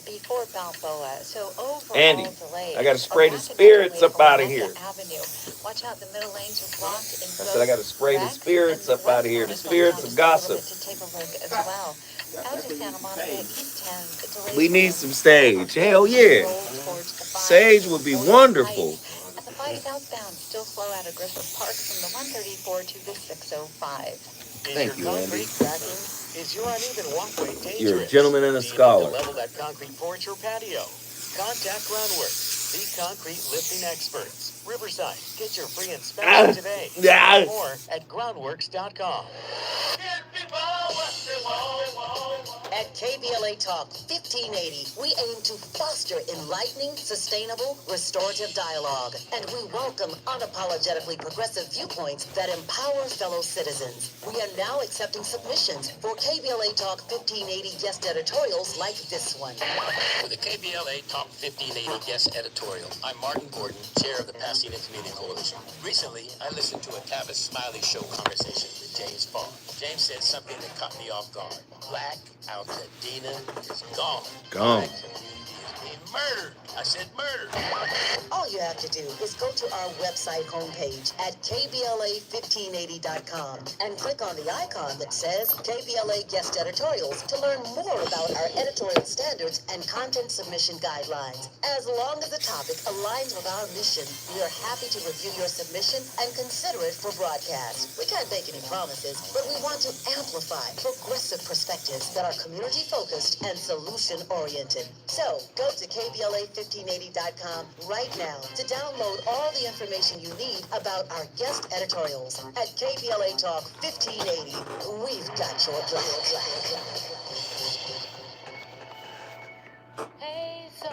before Balboa. So overall Andy, delay. I got to spray the spirits up out of here. Avenue. Watch out, the middle lanes are blocked in I said I got to spray the Rex spirits and up out of here. The West spirits of gossip. to take a look as well. Out of Santa Monica, East 10, delays We need some sage. Hell yeah. Sage would be wonderful. At the 5 southbound, still slow out of Griffith Park from the 134 to the 605. Thank you, Andy. Is your uneven walkway dangerous? You're a gentleman and a scholar. Level that concrete porch or patio. Contact Groundworks, the concrete lifting experts. Riverside, get your free inspection today. More at groundworks.com. At KBLA Talk 1580, we aim to foster enlightening, sustainable, restorative dialogue, and we welcome unapologetically progressive viewpoints that empower fellow citizens. We are now accepting submissions for KBLA Talk 1580 guest editorials like this one. For the KBLA Talk 1580 guest editorial, I'm Martin Gordon, chair of the Pasadena Community Coalition. Recently, I listened to a Tavis Smiley Show conversation with James Bond. James said something that caught me off guard. Black Altadena is gone. Gone. Black community is being murdered. I said murdered. All you have to do is go to our website homepage at KBLA1580.com and click on the icon that says KBLA Guest Editorials to learn more about our editorial standards and content submission guidelines. As long as the topic aligns with our mission, we are happy to review your submission and consider it for broadcast. We can't make any promises, but we want to amplify progressive perspectives that are community-focused and solution-oriented. So, go to KBLA1580.com right now to download all the information you need about our guest editorials. At KBLA Talk 1580, we've got your black. Hey, so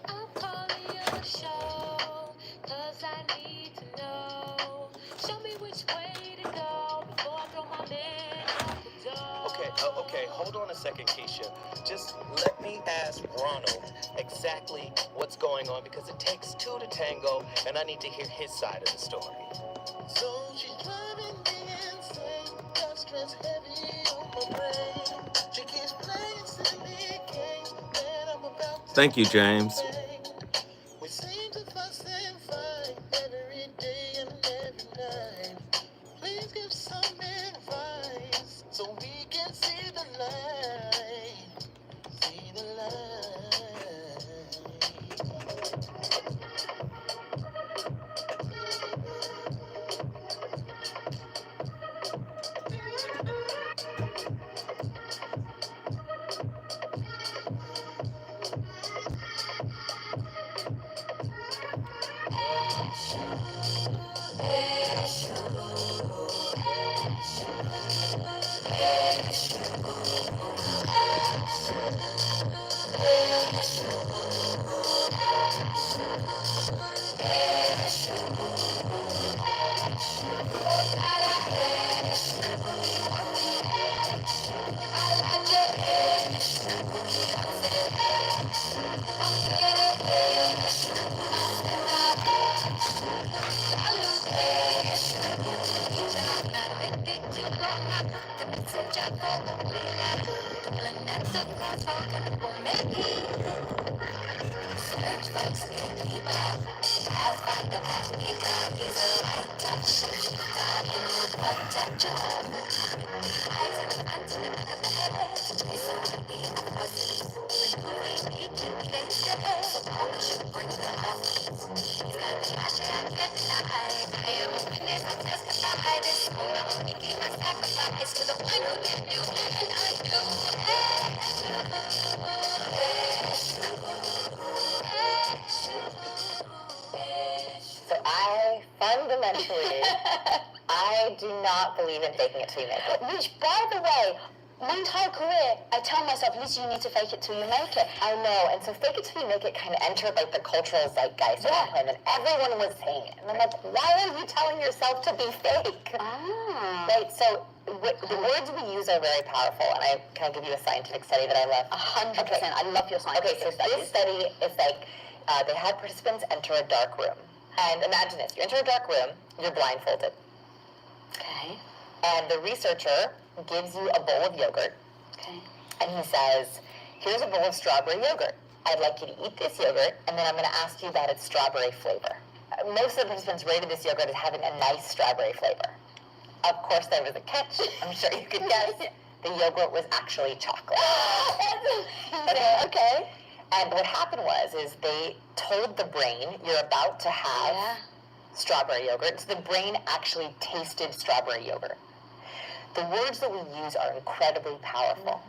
I'm calling your show, 'cause I need to know. Show me which way to go before I throw my man out the door. Okay, hold on a second, Keisha. Just let me ask Ronald exactly what's going on, because it takes two to tango, and I need to hear his side of the story. So she's driving me insane, got stress heavy on my brain. She keeps playing silly games, and I'm about to Thank you, James. We seem to fuss and fight every day and every night. Please give some advice so we can see the light. See the light. So I do not believe in faking it till you make it. Which, by the way, my entire career, I tell myself, Lucy, you need to fake it till you make it. I know, and so fake it till you make it kind of entered like the cultural zeitgeist at that point, and everyone was saying it. And I'm like, why are you telling yourself to be fake? Right, so the words we use are very powerful, and can I give you a scientific study that I love? 100%. Okay. I love your scientific study. Okay, so this study is like, they had participants enter a dark room. And imagine this, you enter a dark room, you're blindfolded. Okay. And the researcher gives you a bowl of yogurt. Okay. And he says, here's a bowl of strawberry yogurt. I'd like you to eat this yogurt, and then I'm going to ask you about its strawberry flavor. Most of the participants rated this yogurt as having a nice strawberry flavor. Of course, there was a catch. I'm sure you could guess. The yogurt was actually chocolate. Okay. And what happened is they told the brain, you're about to have strawberry yogurt. So the brain actually tasted strawberry yogurt. The words that we use are incredibly powerful.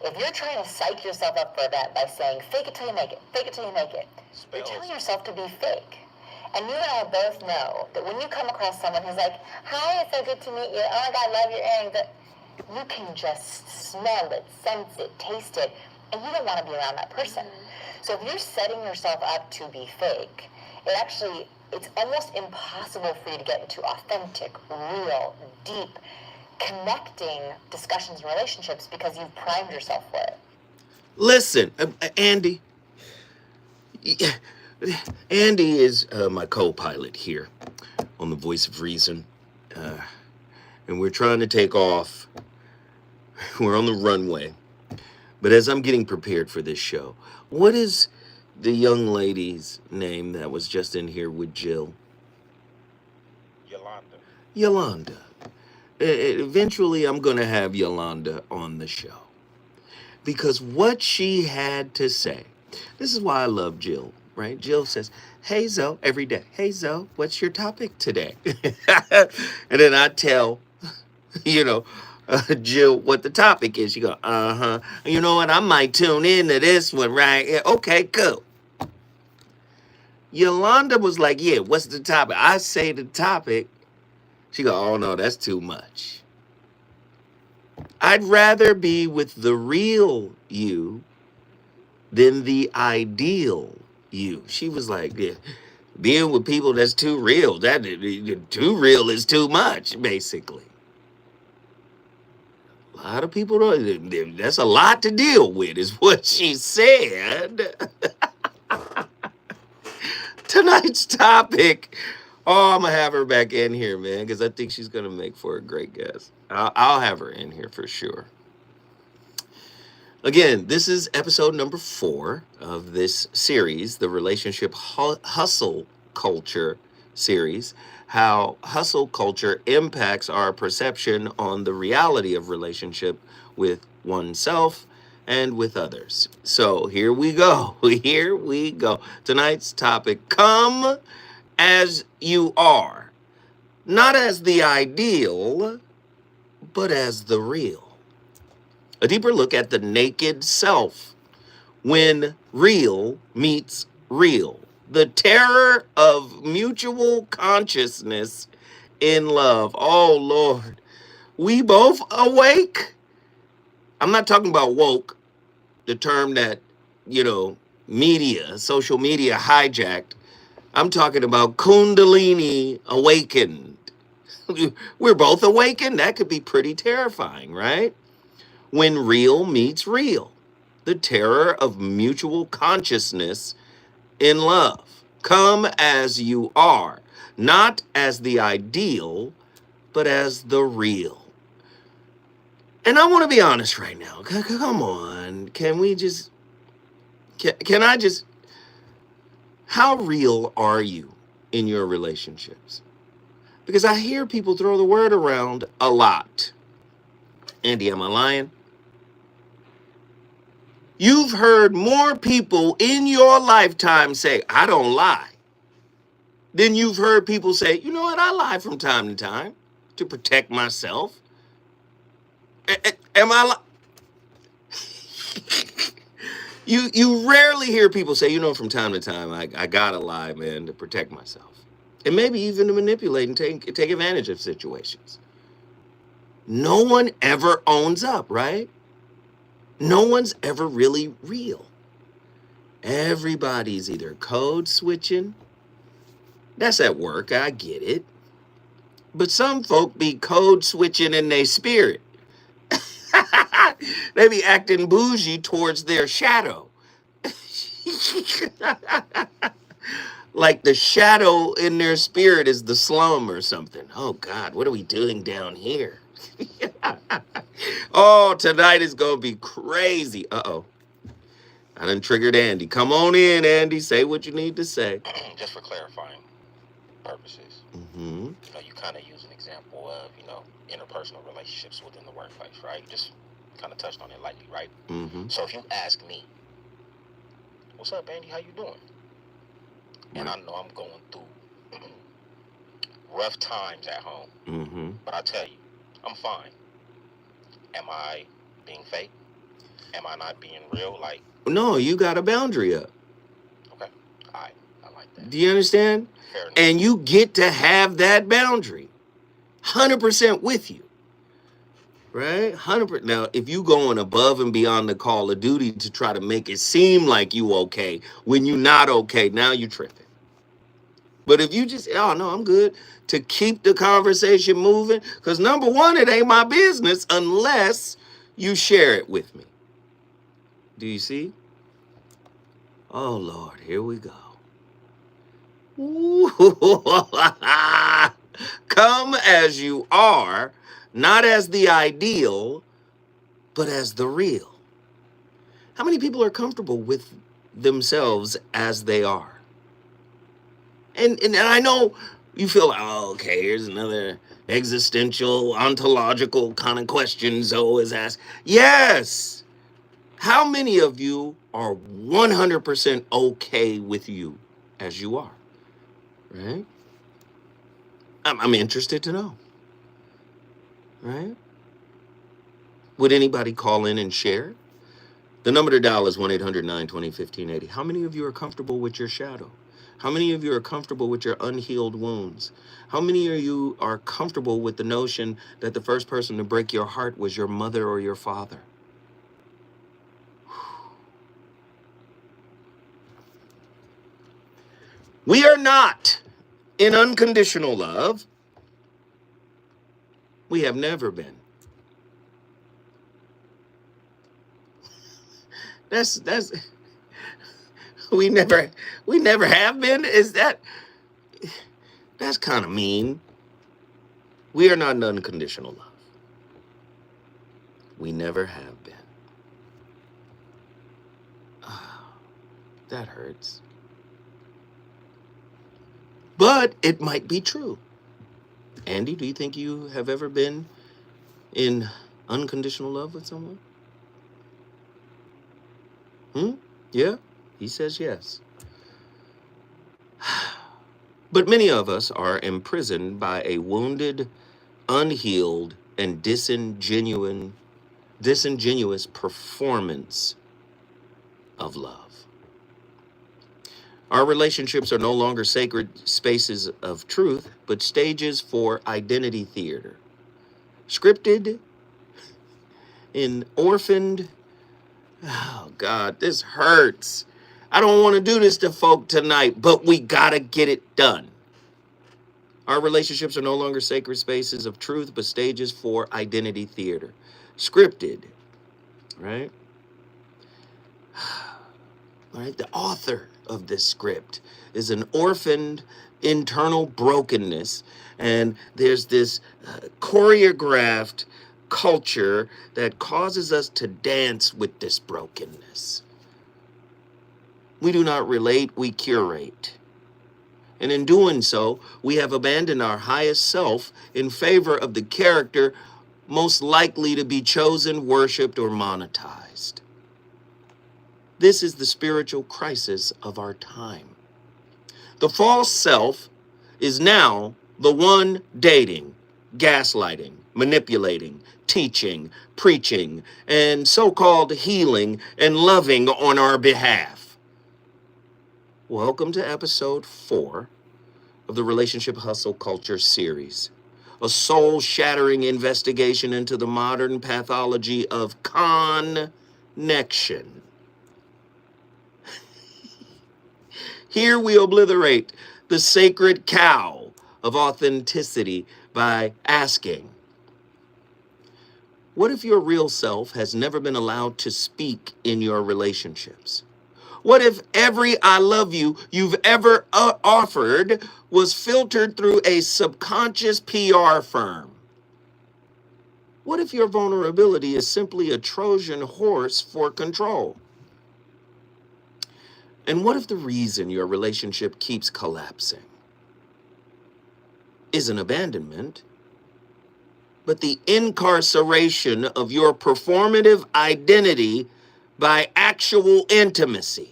If you're trying to psych yourself up for a event by saying, fake it till you make it, fake it till you make it, you're telling yourself to be fake. And you and I both know that when you come across someone who's like, hi, it's so good to meet you, oh my God, love your earrings, you can just smell it, sense it, taste it, and you don't want to be around that person. So if you're setting yourself up to be fake, it's almost impossible for you to get into authentic, real, deep, connecting discussions and relationships because you've primed yourself for it. Listen, Andy. Andy is my co-pilot here on the Voice of Reason. And we're trying to take off. We're on the runway. But as I'm getting prepared for this show, what is the young lady's name that was just in here with Jill? Yolanda. Eventually, I'm going to have Yolanda on the show. Because what she had to say, this is why I love Jill, right? Jill says, hey, Zoe, every day. Hey, Zoe, what's your topic today? And then I tell, Jill what the topic is. She go, you know what? I might tune into this one, right? Yeah, okay, cool. Yolanda was like, yeah, what's the topic? I say the topic. She go, oh, no, that's too much. I'd rather be with the real you than the ideal you. She was like, yeah, being with people that's too real. Too real is too much, basically. A lot of people don't. That's a lot to deal with, is what she said. Tonight's topic. Oh, I'm going to have her back in here, man, because I think she's going to make for a great guest. I'll have her in here for sure. Again, this is episode number 4 of this series, the Relationship Hustle Culture series, how hustle culture impacts our perception on the reality of relationship with oneself and with others. So here we go. Here we go. Tonight's topic, come as you are, not as the ideal, but as the real. A deeper look at the naked self when real meets real. The terror of mutual consciousness in love. Oh, Lord. We both awake? I'm not talking about woke, the term that, social media hijacked. I'm talking about Kundalini awakened. We're both awakened. That could be pretty terrifying, right? When real meets real. The terror of mutual consciousness in love. Come as you are. Not as the ideal, but as the real. And I want to be honest right now. Come on. Can we just... Can I just... How real are you in your relationships? Because I hear people throw the word around a lot. Andy, am I lying? You've heard more people in your lifetime say, I don't lie, than you've heard people say, you know what, I lie from time to time to protect myself. Am I lying? You rarely hear people say, from time to time, I gotta lie, man, to protect myself. And maybe even to manipulate and take advantage of situations. No one ever owns up, right? No one's ever really real. Everybody's either code switching. That's at work, I get it. But some folk be code switching in their spirit. They be acting bougie towards their shadow. Like the shadow in their spirit is the slum or something. Oh, God, what are we doing down here? Oh, tonight is going to be crazy. Uh-oh. I done triggered Andy. Come on in, Andy. Say what you need to say. Just for clarifying purposes, Mm-hmm. you know, you kind of use an example of, you know, interpersonal relationships within the workplace, right? Just kind of touched on it lightly, right? Mm-hmm. So if you ask me, what's up, Andy? How you doing? And I know I'm going through rough times at home, Mm-hmm. but I tell you, I'm fine. Am I being fake? Am I not being real? Like, No, you got a boundary up. okay, I like that. Do you understand? Fair enough. And you get to have that boundary 100% with you. Right? 100%. Now, if you going above and beyond the call of duty to try to make it seem like you okay when you not okay, now you tripping. But if you just, oh no, I'm good, to keep the conversation moving, because number one, it ain't my business unless you share it with me. Do you see? Oh Lord, here we go. Ooh. Come as you are, not as the ideal, but as the real. How many people are comfortable with themselves as they are? And I know you feel like, oh, okay, here's another existential, ontological kind of question Zoe is asked. Yes. How many of you are 100% okay with you as you are? Right? I'm interested to know. Right? Would anybody call in and share? The number to dial is 1-800-920-1580. How many of you are comfortable with your shadow? How many of you are comfortable with your unhealed wounds? How many of you are comfortable with the notion that the first person to break your heart was your mother or your father? We are not in unconditional love. We have never been. That's we never have been. That's kind of mean. We are not in unconditional love. We never have been. Oh, that hurts. But it might be true. Andy, do you think you have ever been in unconditional love with someone? Yeah? He says yes. But many of us are imprisoned by a wounded, unhealed, and disingenuous performance of love. Our relationships are no longer sacred spaces of truth, but stages for identity theater. Scripted in orphaned. Oh, God, this hurts. I don't want to do this to folk tonight, but we got to get it done. Our relationships are no longer sacred spaces of truth, but stages for identity theater. Scripted, right? Right? The author of this script is an orphaned internal brokenness, and there's this choreographed culture that causes us to dance with this brokenness. We do not relate, we curate. And in doing so, we have abandoned our highest self in favor of the character most likely to be chosen, worshipped, or monetized. This is the spiritual crisis of our time. The false self is now the one dating, gaslighting, manipulating, teaching, preaching, and so-called healing and loving on our behalf. Welcome to episode 4 of the Relationship Hustle Culture series, a soul-shattering investigation into the modern pathology of connection. Here we obliterate the sacred cow of authenticity by asking, what if your real self has never been allowed to speak in your relationships? What if every I love you you've ever offered was filtered through a subconscious PR firm? What if your vulnerability is simply a Trojan horse for control? And what if the reason your relationship keeps collapsing isn't abandonment, but the incarceration of your performative identity by actual intimacy?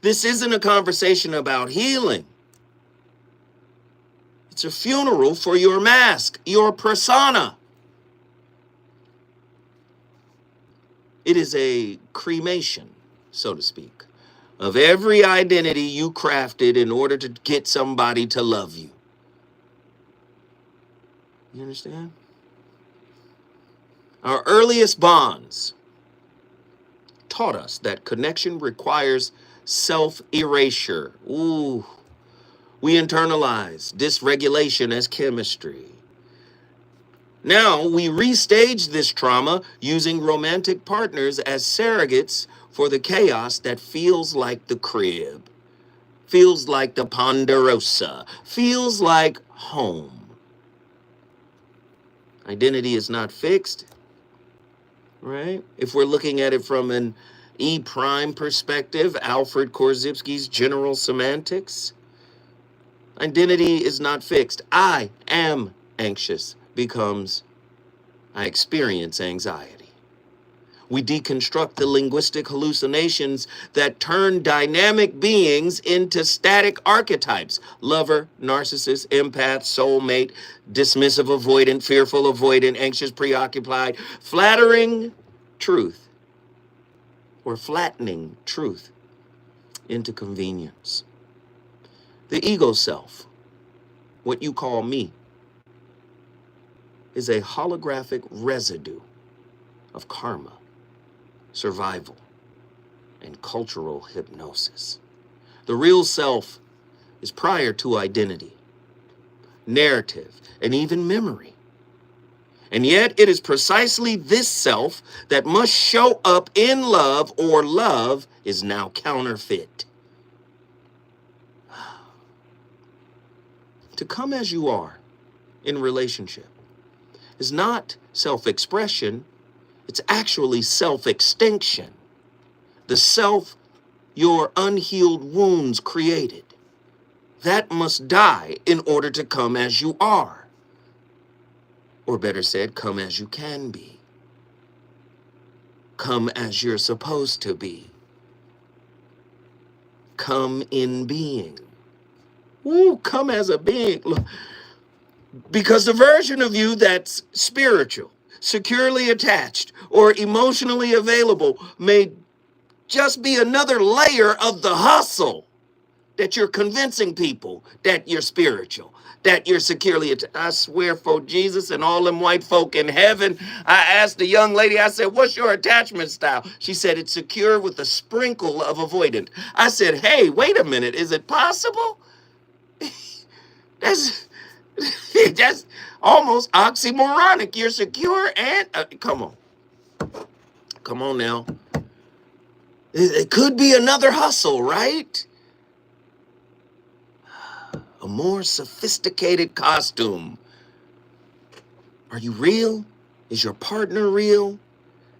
This isn't a conversation about healing. It's a funeral for your mask, your persona. It is a cremation, so to speak, of every identity you crafted in order to get somebody to love you. You understand? Our earliest bonds taught us that connection requires self-erasure. Ooh. We internalize dysregulation as chemistry. Now we restage this trauma using romantic partners as surrogates for the chaos that feels like the crib, feels like the Ponderosa, feels like home. Identity is not fixed, right? If we're looking at it from an E prime perspective, Alfred Korzybski's general semantics, identity is not fixed. I am anxious becomes I experience anxiety. We deconstruct the linguistic hallucinations that turn dynamic beings into static archetypes. Lover, narcissist, empath, soulmate, dismissive, avoidant, fearful, avoidant, anxious, preoccupied, flattering truth or flattening truth into convenience. The ego self, what you call me, is a holographic residue of karma, survival, and cultural hypnosis. The real self is prior to identity, narrative, and even memory. And yet it is precisely this self that must show up in love, or love is now counterfeit. To come as you are in relationship is not self-expression, it's actually self-extinction. The self your unhealed wounds created, that must die in order to come as you are. Or better said, come as you can be. Come as you're supposed to be. Come in being. Ooh, come as a being. Look, because the version of you that's spiritual, securely attached, or emotionally available may just be another layer of the hustle that you're convincing people that you're spiritual, that you're securely attached. I swear for Jesus and all them white folk in heaven, I asked the young lady, I said, what's your attachment style? She said, it's secure with a sprinkle of avoidant. I said, hey, wait a minute, is it possible? That's almost oxymoronic. You're secure and, come on now. It could be another hustle, right? A more sophisticated costume. Are you real? Is your partner real?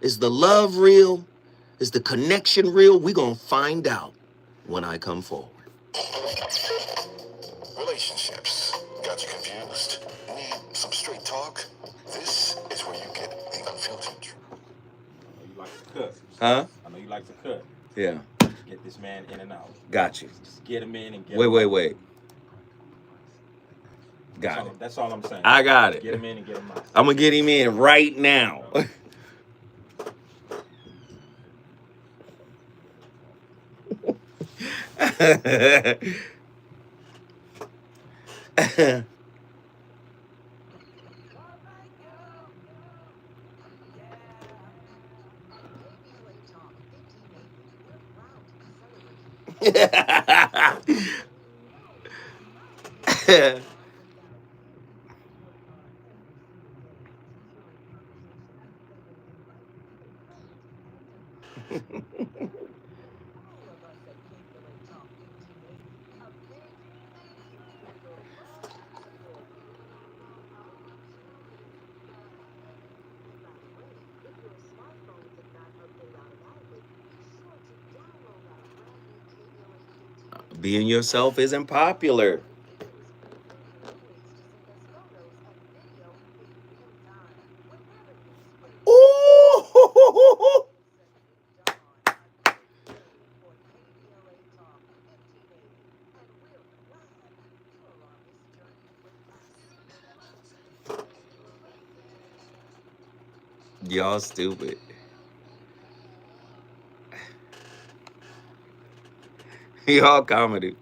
Is the love real? Is the connection real? We're going to find out when I come forward. Relationships. Got you confused? Need some straight talk? This is where you get the unfiltered truth. You like to cut. Huh? I know you like to cut. Yeah. Get this man in and out. Got you. Just get him in and get him out. Wait. Got it. That's all I'm saying. I got it. Get him in and get him out. I'm going to get him in right now. Being yourself isn't popular. Ooh! Y'all stupid. Y'all comedy.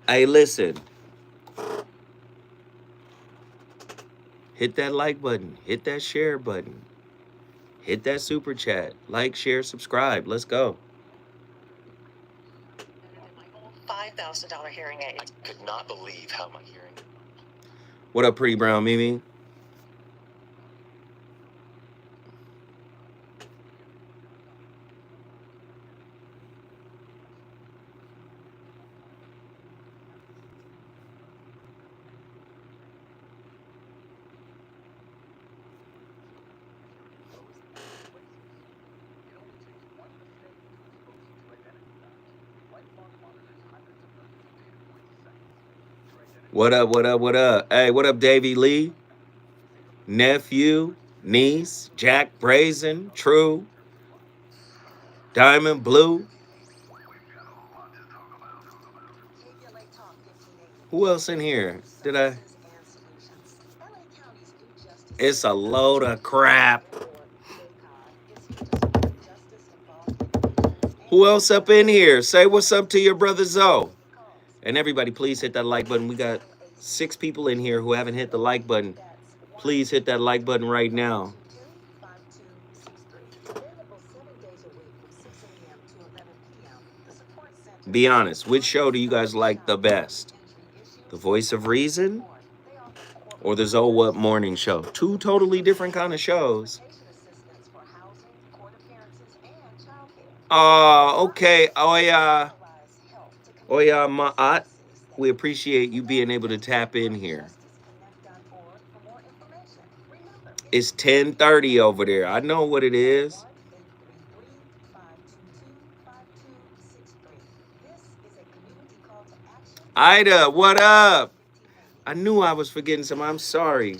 Hey, listen. Hit that like button. Hit that share button. Hit that super chat. Like, share, subscribe. Let's go. $5,000 hearing aid. I could not believe how my hearing. What up, pretty brown Mimi? What up, what up, what up? Hey, what up, Davey Lee? Nephew, niece, Jack Brazen, True, Diamond Blue. Who else in here? Did I? It's a load of crap. Who else up in here? Say what's up to your brother Zoe. And everybody, please hit that like button. We got 6 people in here who haven't hit the like button. Please hit that like button right now. Be honest, which show do you guys like the best? The Voice of Reason or the Zoe What Morning Show? 2 totally different kind of shows. Okay. Oh yeah, Ma'at. We appreciate you being able to tap in here. It's 10:30 over there. I know what it is. Ida, what up? I knew I was forgetting some. I'm sorry.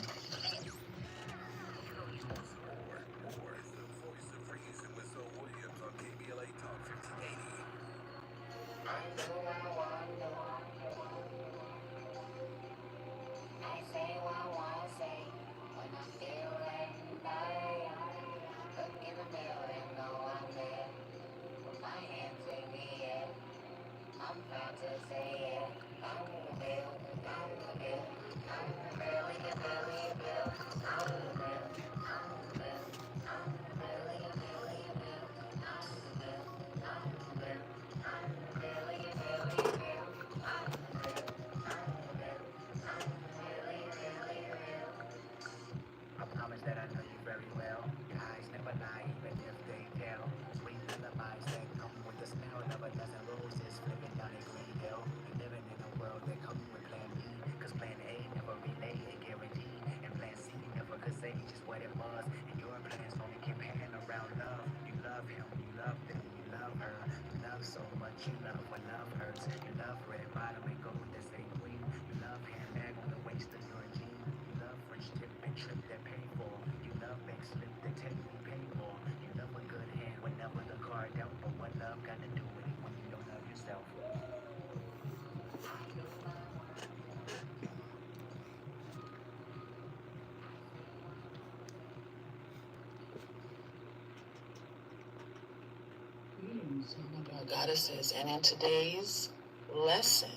Goddesses, and in today's lesson,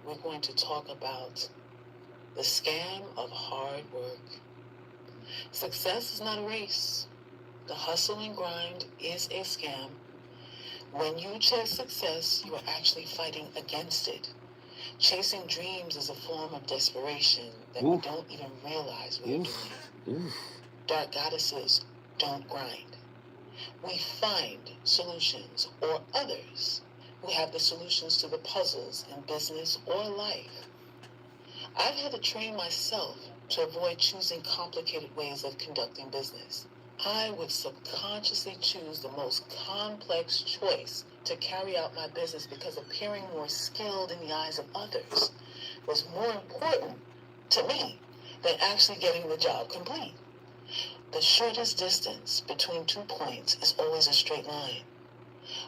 we're going to talk about the scam of hard work. Success is not a race. The hustle and grind is a scam. When you chase success, you are actually fighting against it. Chasing dreams is a form of desperation that we don't even realize we're doing. Dark goddesses don't grind. We find solutions, or others who have the solutions to the puzzles in business or life. I've had to train myself to avoid choosing complicated ways of conducting business. I would subconsciously choose the most complex choice to carry out my business because appearing more skilled in the eyes of others was more important to me than actually getting the job complete. The shortest distance between 2 points is always a straight line,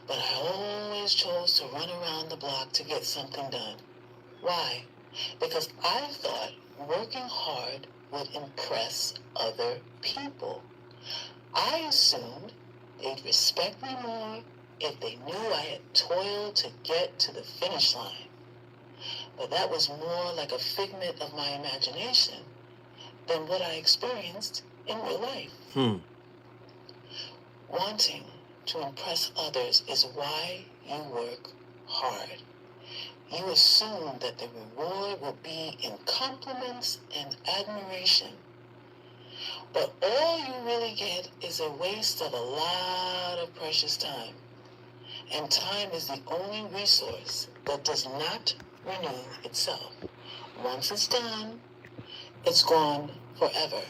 but I always chose to run around the block to get something done. Why? Because I thought working hard would impress other people. I assumed they'd respect me more if they knew I had toiled to get to the finish line. But that was more like a figment of my imagination than what I experienced in real life. Wanting to impress others is why you work hard. You assume that the reward will be in compliments and admiration. But all you really get is a waste of a lot of precious time. And time is the only resource that does not renew itself. Once it's done, it's gone forever.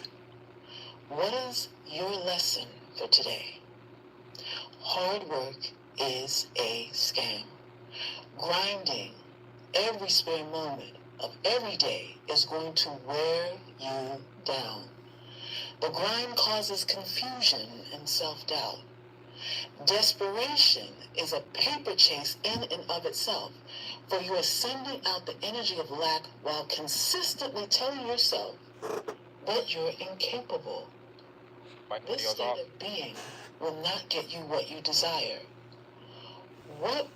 What is your lesson for today? Hard work is a scam. Grinding every spare moment of every day is going to wear you down. The grind causes confusion and self-doubt. Desperation is a paper chase in and of itself, for you are sending out the energy of lack while consistently telling yourself that you're incapable. This state of being will not get you what you desire. What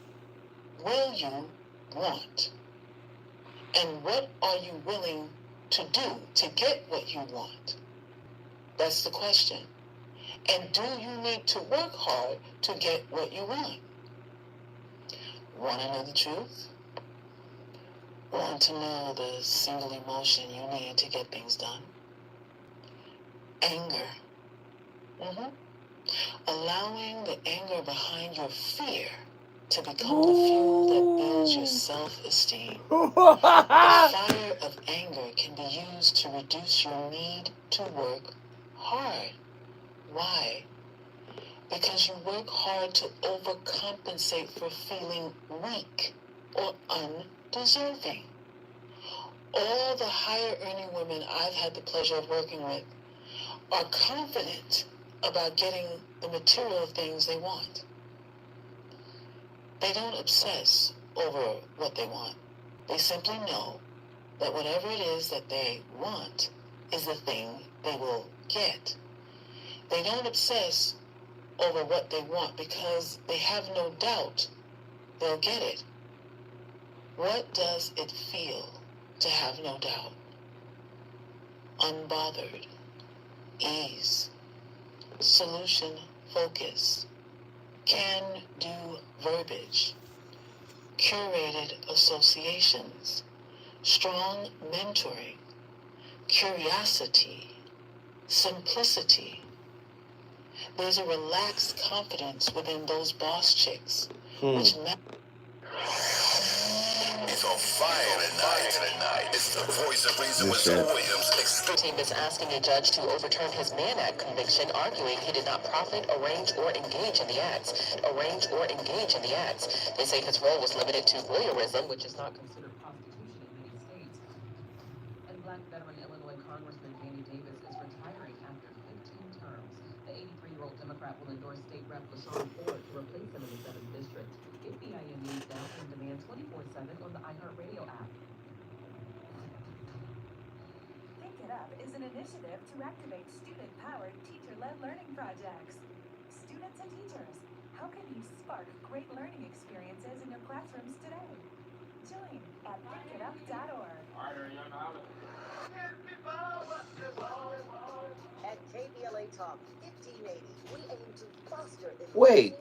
will you want? And what are you willing to do to get what you want? That's the question. And do you need to work hard to get what you want? Want to know the truth? Want to know the single emotion you need to get things done? Anger. Allowing the anger behind your fear to become the fuel that builds your self-esteem. The fire of anger can be used to reduce your need to work hard. Why? Because you work hard to overcompensate for feeling weak or undeserving. All the higher earning women I've had the pleasure of working with are confident about getting the material things they want. They don't obsess over what they want. They simply know that whatever it is that they want is the thing they will get. They don't obsess over what they want because they have no doubt they'll get it. What does it feel to have no doubt? Unbothered, ease, solution focus, can-do verbiage, curated associations, strong mentoring, curiosity, simplicity. There's a relaxed confidence within those boss chicks, which It's on fire tonight. It's the voice of reason with Zoe Williams. The team is asking a judge to overturn his Mann Act conviction, arguing he did not profit, arrange, or engage in the acts. They say his role was limited to voyeurism, which is not considered prostitution in many states. And Black veteran Illinois Congressman Danny Davis is retiring after 15 terms. The 83-year-old Democrat will endorse State Rep LaShawn Ford to replace him in the 7th District. Get BIN News now on demand 24/7 on the iHeartRadio app. Pick It Up is an initiative to activate student-powered, teacher-led learning projects. Students and teachers, how can you spark great learning experiences in your classrooms today? Join at pickitup.org. At KBLA Talk 1580, we aim to foster Wait,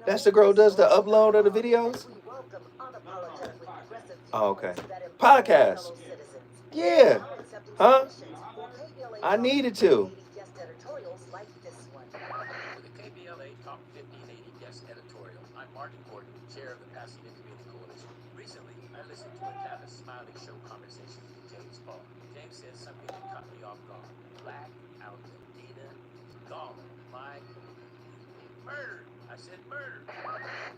that's the girl who does the upload of the videos? we welcome unapologetically progressive Oh, okay. viewpoints that empower Podcast. fellow citizens. Yeah. Now accepting Huh? submissions for KBLA I Talk needed to. 1580 guest editorials like this one. With the KBLA Top 1580 Guest Editorial, I'm Martin Gordon, chair of the Pasadena Community Coalition. Recently, I listened to a Tavis Smiley Show conversation with James Paul. James said something that caught me off guard. Black out the Dina Dollar. Like murder. I said murder.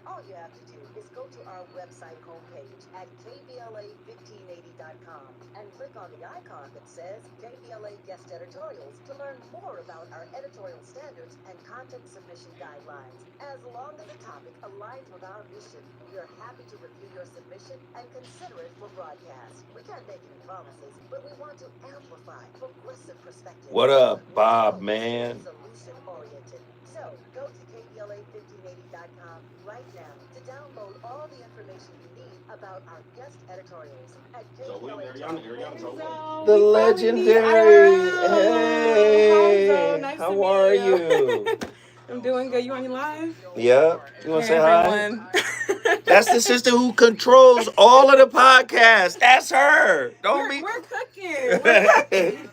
All you have to do is go to our website homepage at KBLA1580.com and click on the icon that says KBLA Guest Editorials to learn more about our editorial standards and content submission guidelines. As long as the topic aligns with our mission, we are happy to review your submission and consider it for broadcast. We can't make any promises, but we want to amplify progressive perspectives. What up, Bob, man? Solution-oriented. So, go to KBLA1580.com right now to download all the information you need about our guest editorials at KBLA. The legendary. Hey, Nice how to are meet you? I'm doing good. You on your live? Yeah. You want to Hey, say hi? everyone. That's the sister who controls all of the podcasts. That's her. Don't be. We're cooking. We're cooking.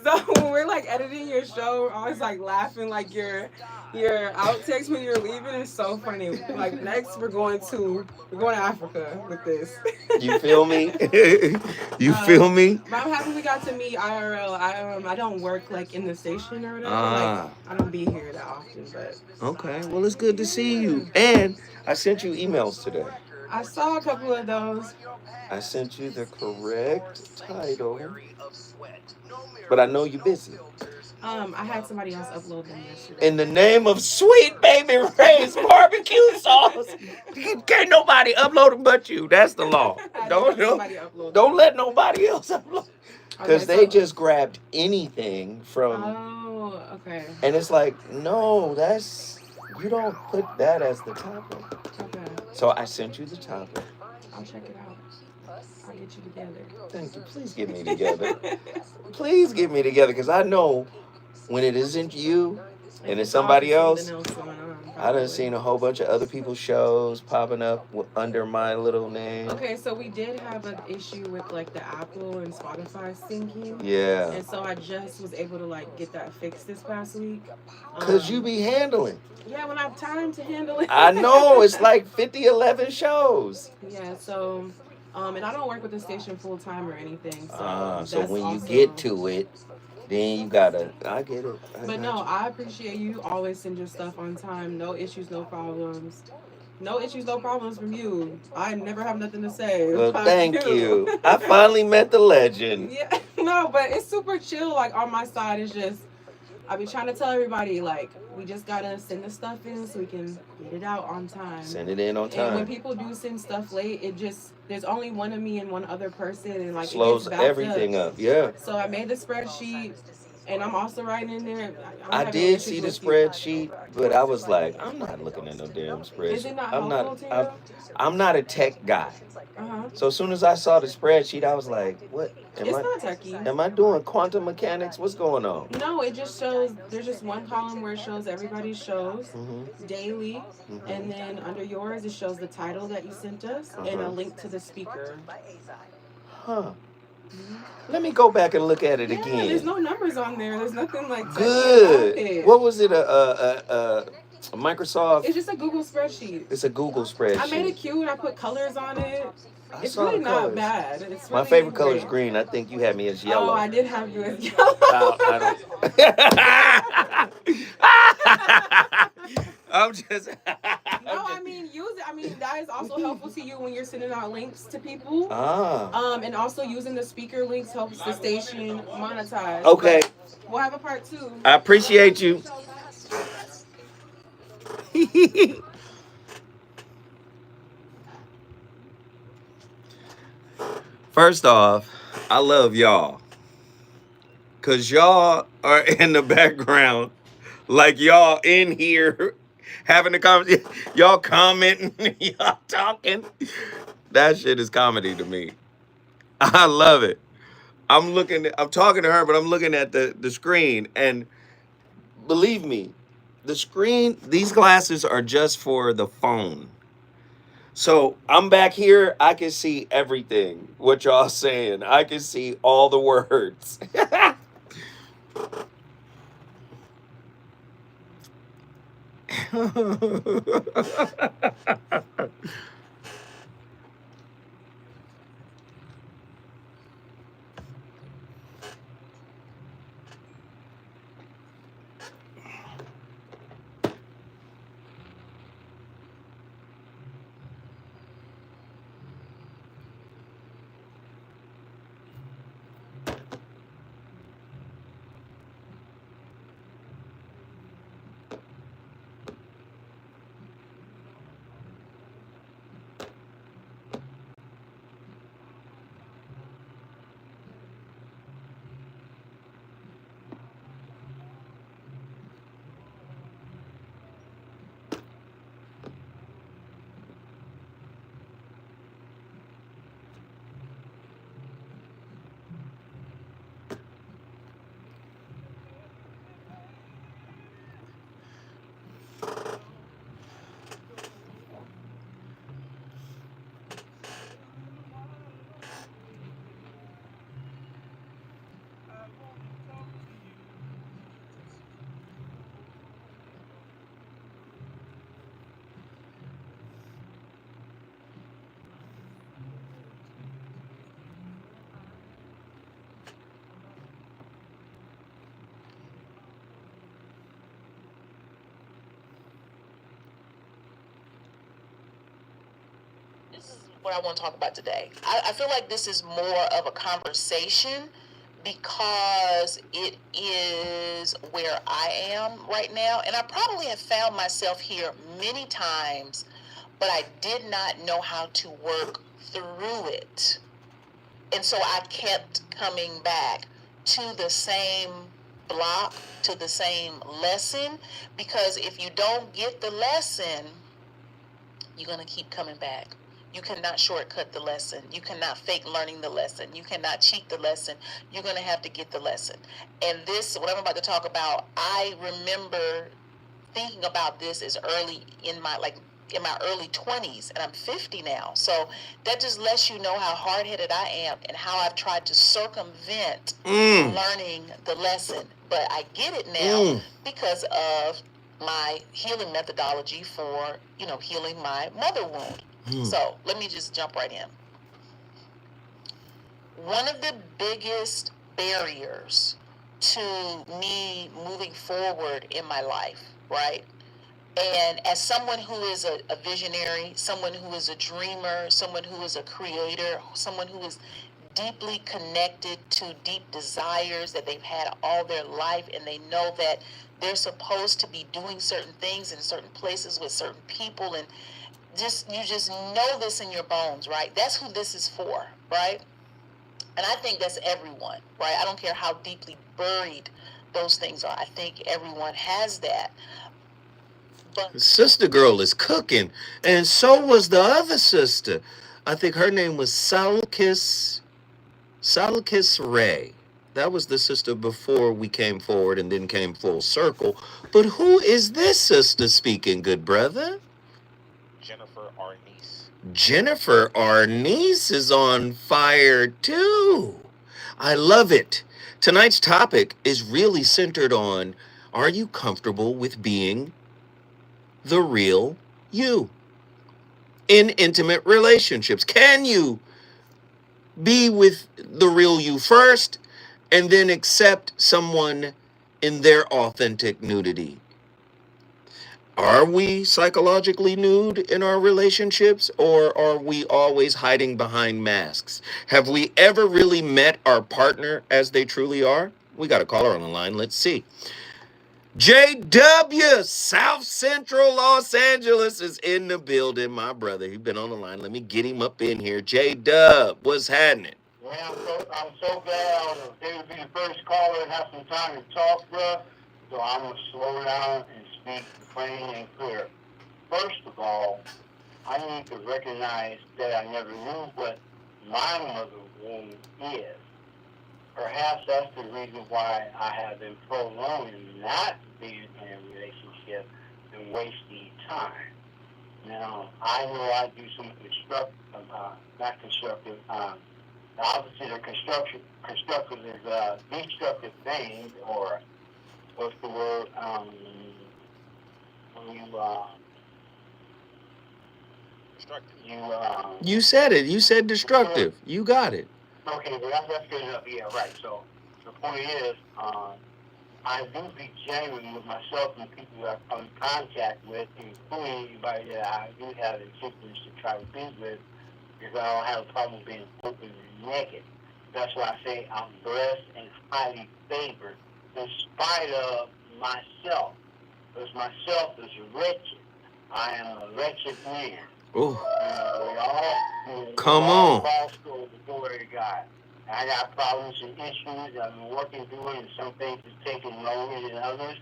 So when we're like editing your show, we're always like laughing like your outtakes when you're leaving is so funny. Like next we're going to Africa with this. You feel me? You feel me? But I'm happy we got to meet IRL. I don't work like in the station or whatever. Ah. Like I don't be here that often, but Okay. Well, it's good to see you. And I sent you emails today. I saw a couple of those. I sent you the correct title, but I know you're busy. I had somebody else upload them yesterday. In the name of Sweet Baby Ray's barbecue sauce, can't nobody upload them but you. That's the law. Don't let nobody else upload. Because they just grabbed anything from. Oh, okay. And it's like, no, you don't put that as the topic. Okay. So I sent you the topic. I'll check it out. I'll get you together. Thank you. Please get me together. Please get me together, because I know when it isn't you and it's somebody else. I done seen a whole bunch of other people's shows popping up under my little name. Okay, so we did have an issue with like the Apple and Spotify syncing. Yeah. And so I just was able to like get that fixed this past week. Because you be handling. Yeah, when I have time to handle it. I know. It's like 11 shows. Yeah, so, and I don't work with the station full time or anything. So when you get to it, then you gotta. I get it. But no, I appreciate you always send your stuff on time. No issues, no problems. No issues, no problems from you. I never have nothing to say. Well, thank you. I finally met the legend. Yeah, no, but it's super chill. Like on my side, it's just I be trying to tell everybody like we just gotta send the stuff in so we can get it out on time. Send it in on time. And when people do send stuff late, it just there's only one of me and one other person, and like slows it gets backed everything up. Yeah. So I made the spreadsheet, and I'm also writing in there. I did see the spreadsheet, but I was like, I'm not looking at no damn spreadsheet. Is it not helpful to you? I'm not a tech guy. Uh-huh. So as soon as I saw the spreadsheet, I was like, what? It's not techie. Am I doing quantum mechanics? What's going on? No, it just shows, there's just one column where it shows everybody's shows daily, and then under yours it shows the title that you sent us and a link to the speaker. Huh. Let me go back and look at it again. There's no numbers on there. There's nothing like good. What was it? A Microsoft? It's just a Google spreadsheet. It's a Google spreadsheet. I made it cute. I put colors on it. It's really not bad. It's my really favorite color is great. green. I think you had me as yellow. Oh, I did have you as yellow. I'm just. I mean, use it. I mean, that is also helpful to you when you're sending out links to people. And also using the speaker links helps the station monetize. Okay. But we'll have a part 2. I appreciate you. First off, I love y'all. Because y'all are in the background. Like y'all in here having a conversation. Y'all commenting. Y'all talking. That shit is comedy to me. I love it. I'm talking to her, but I'm looking at the screen. And believe me, the screen, these glasses are just for the phone. So I'm back here. I can see everything. What y'all saying. I can see all the words. this is what I want to talk about today. I feel like this is more of a conversation because it is where I am right now. And I probably have found myself here many times, but I did not know how to work through it. And so I kept coming back to the same block, to the same lesson, because if you don't get the lesson, you're going to keep coming back. You cannot shortcut the lesson. You cannot fake learning the lesson. You cannot cheat the lesson. You're going to have to get the lesson. And this, what I'm about to talk about, I remember thinking about this as early in my early 20s, and I'm 50 now. So that just lets you know how hard-headed I am and how I've tried to circumvent learning the lesson. But I get it now because of my healing methodology for, healing my mother wound. So let me just jump right in. One of the biggest barriers to me moving forward in my life, right? And as someone who is a visionary, someone who is a dreamer, someone who is a creator, someone who is deeply connected to deep desires that they've had all their life, and they know that they're supposed to be doing certain things in certain places with certain people, and you just know this in your bones, right? That's who this is for, right? And I think that's everyone, right? I don't care how deeply buried those things are. I think everyone has that. But Sister girl is cooking, and so was the other sister. I think her name was Salkis Ray. That was the sister before we came forward and then came full circle. But who is this sister speaking, good brother? Jennifer Arnice. Jennifer Arnice is on fire too. I love it. Tonight's topic is really centered on, are you comfortable with being the real you in intimate relationships? Can you be with the real you first and then accept someone in their authentic nudity? Are we psychologically nude in our relationships, or are we always hiding behind masks? Have we ever really met our partner as they truly are? We got a caller on the line. Let's see. JW, South Central Los Angeles is in the building. My brother, he's been on the line. Let me get him up in here. J-Dub, what's happening? Well, I'm so glad I was able to be the first caller and have some time to talk, bro. So I'm going to slow down and speak plain and clear. First of all, I need to recognize that I never knew what my mother wound is. Perhaps that's the reason why I have been prolonging not being in a relationship and wasting time. Now, I know I do some the opposite of constructive is destructive things, or what's the word, when you said it. You said destructive. You got it. Okay, well, that's good enough. Yeah, right. So the point is, I do be genuine with myself and people that I come in contact with, including anybody that I do have intentions to try to be with, because I don't have a problem being open and naked. That's why I say I'm blessed and highly favored in spite of myself. Because myself is wretched. I am a wretched man. Oh. Come on. Lost over the glory of God. I got problems and issues I've been working through, and some things have taken longer than others.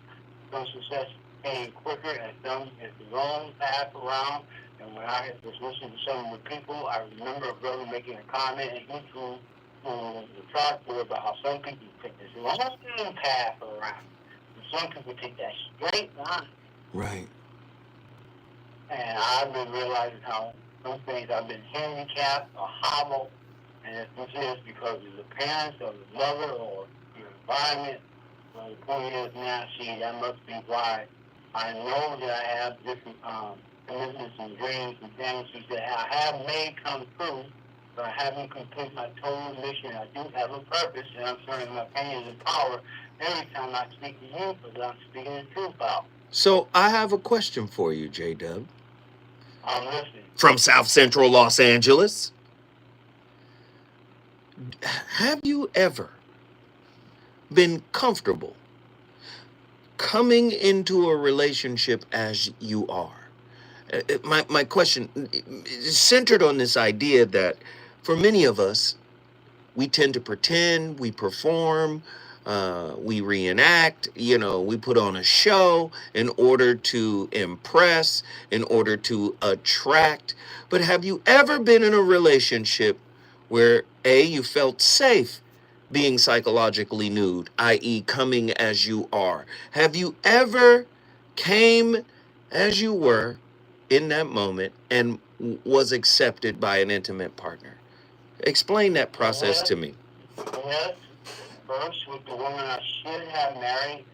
Some success came quicker, and some is the wrong path around. And when I was listening to some of the people, I remember a brother making a comment in YouTube on the chalkboard about how some people take this long path around, and some people take that straight line. Right. And I've been realizing how some things I've been handicapped or hobbled, and if this is because of the parents or the mother or your environment, well, the point is now, see, that must be why I know that I have different commitments and dreams and fantasies that I have made come true, but I haven't completed my total mission. I do have a purpose, and I'm turning my pain into power every time I speak to you, because I'm speaking the truth out. So I have a question for you, J-Dub. I'm listening. From South Central Los Angeles. Have you ever been comfortable coming into a relationship as you are? My question is centered on this idea that for many of us, we tend to pretend, we perform, we reenact, we put on a show in order to impress, in order to attract. But have you ever been in a relationship where A, you felt safe being psychologically nude, i.e. coming as you are? Have you ever came as you were in that moment and was accepted by an intimate partner? Explain that process to me. Yes, first with the woman I should have married,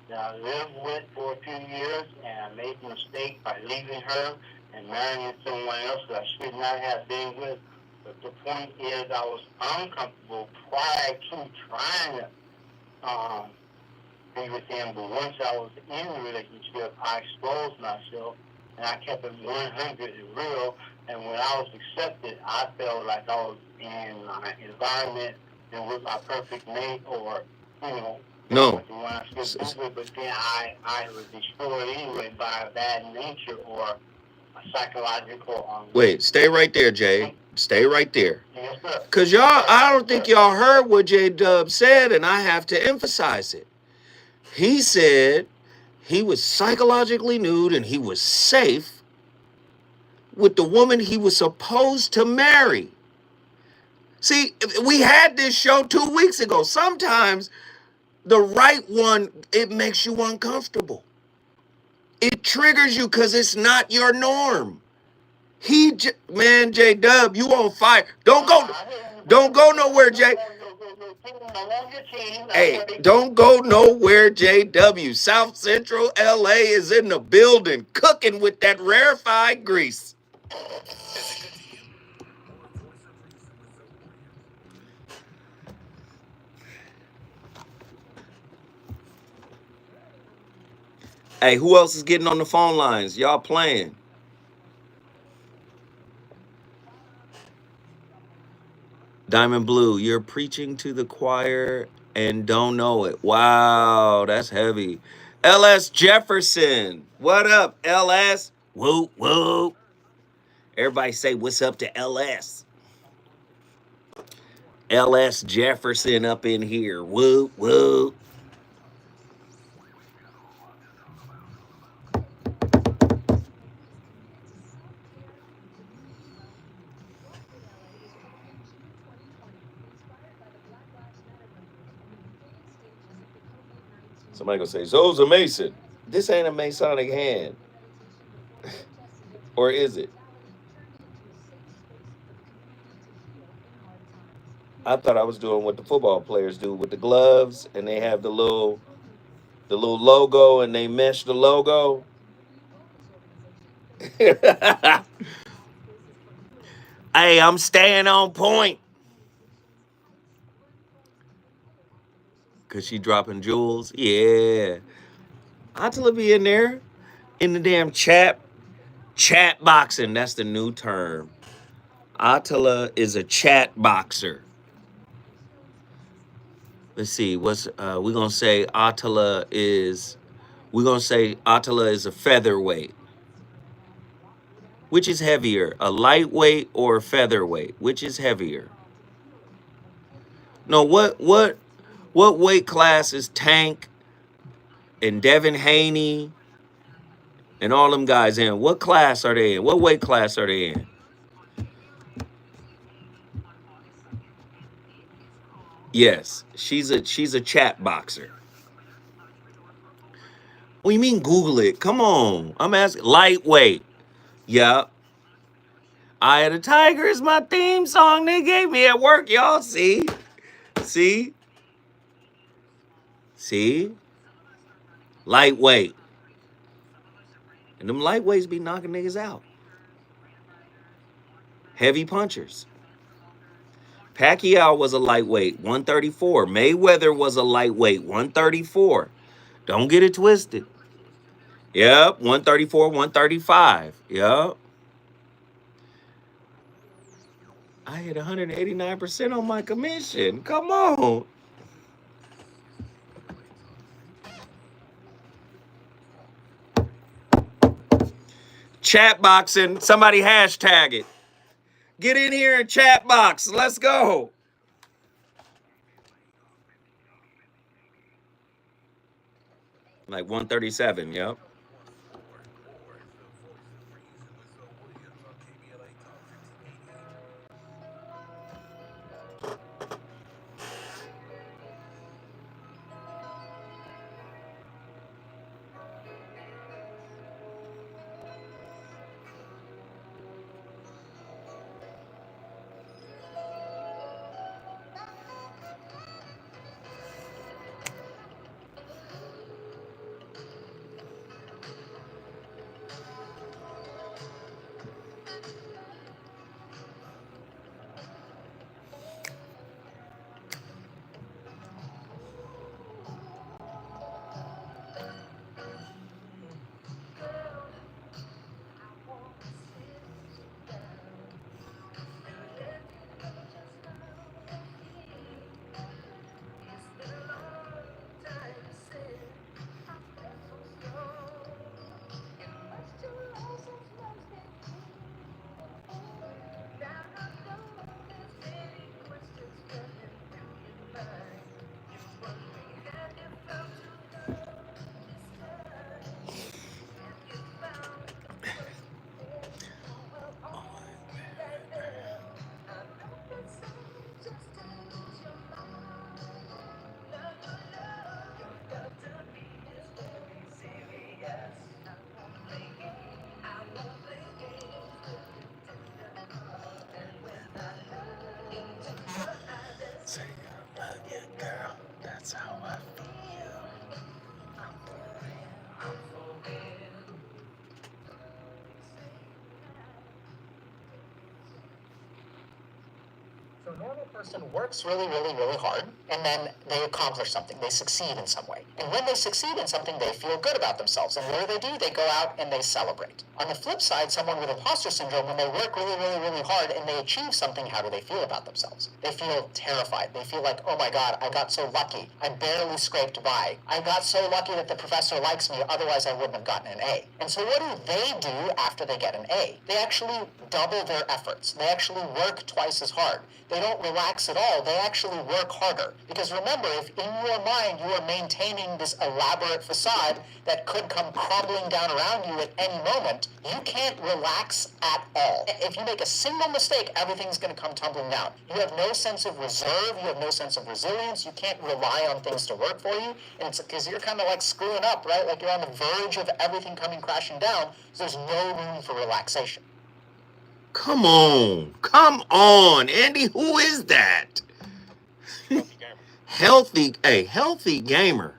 that I lived with for a few years, and I made the mistake by leaving her and marrying someone else that I should not have been with. But the point is, I was uncomfortable prior to trying to be with him. But once I was in the relationship, I exposed myself, and I kept it 100 and real. And when I was accepted, I felt like I was in an environment that was my perfect mate, or, No. the one I should be with, but then I was destroyed anyway by a bad nature or a psychological. Wait, stay right there, Jay. Stay right there. Yes, sir. Because I don't think y'all heard what J Dub said, and I have to emphasize it. He said he was psychologically nude and he was safe with the woman he was supposed to marry. See, we had this show 2 weeks ago. Sometimes the right one, it makes you uncomfortable. It triggers you because it's not your norm. Man, J Dub, you on fire. Don't go nowhere, Jay. Hey, don't go nowhere, JW. South Central LA is in the building, cooking with that rarefied grease. Hey, who else is getting on the phone lines? Y'all playing? Diamond Blue, you're preaching to the choir and don't know it. Wow, that's heavy. LS Jefferson, what up, LS? Whoop, whoop. Everybody say what's up to LS. LS Jefferson up in here. Whoop, whoop. Somebody gonna say, Zo's a Mason. This ain't a Masonic hand. Or is it? I thought I was doing what the football players do with the gloves, and they have the little logo, and they mesh the logo. Hey, I'm staying on point. Cause she dropping jewels. Yeah. Attila be in there in the damn chat boxing. That's the new term. Attila is a chat boxer. Let's see, we're gonna say Attila is a featherweight. Which is heavier, a lightweight or a featherweight? Which is heavier? No, what weight class is Tank and Devin Haney and all them guys in? What class are they in? What weight class are they in? Yes, she's a chat boxer. What do you mean Google it? Come on. I'm asking. Lightweight. Yeah. Eye of the Tiger is my theme song they gave me at work, y'all. See? Lightweight. And them lightweights be knocking niggas out. Heavy punchers. Pacquiao was a lightweight, 134. Mayweather was a lightweight, 134. Don't get it twisted. Yep, 134, 135. Yep. I hit 189% on my commission. Come on. Chat boxing. Somebody hashtag it. Get in here and chat box. Let's go. Like 137, yep. Say I love you, girl. That's how I feel. So a normal person works really, really, really hard, and then they accomplish something. They succeed in some way. And when they succeed in something, they feel good about themselves. And what do? They go out and they celebrate. On the flip side, someone with imposter syndrome, when they work really, really, really hard and they achieve something, how do they feel about themselves? They feel terrified. They feel like, oh my God, I got so lucky. I barely scraped by. I got so lucky that the professor likes me, otherwise I wouldn't have gotten an A. And so what do after they get an A? They actually double their efforts. They actually work twice as hard. They don't relax at all. They actually work harder. Because remember, if in your mind you are maintaining this elaborate facade that could come crumbling down around you at any moment, you can't relax at all. If you make a single mistake, everything's going to come tumbling down. You have no sense of reserve. You have no sense of resilience. You can't rely on things to work for you. And it's because you're kind of like screwing up, right? Like you're on the verge of everything coming crashing down. So there's no room for relaxation. Come on, Andy. Who is that? Healthy gamer.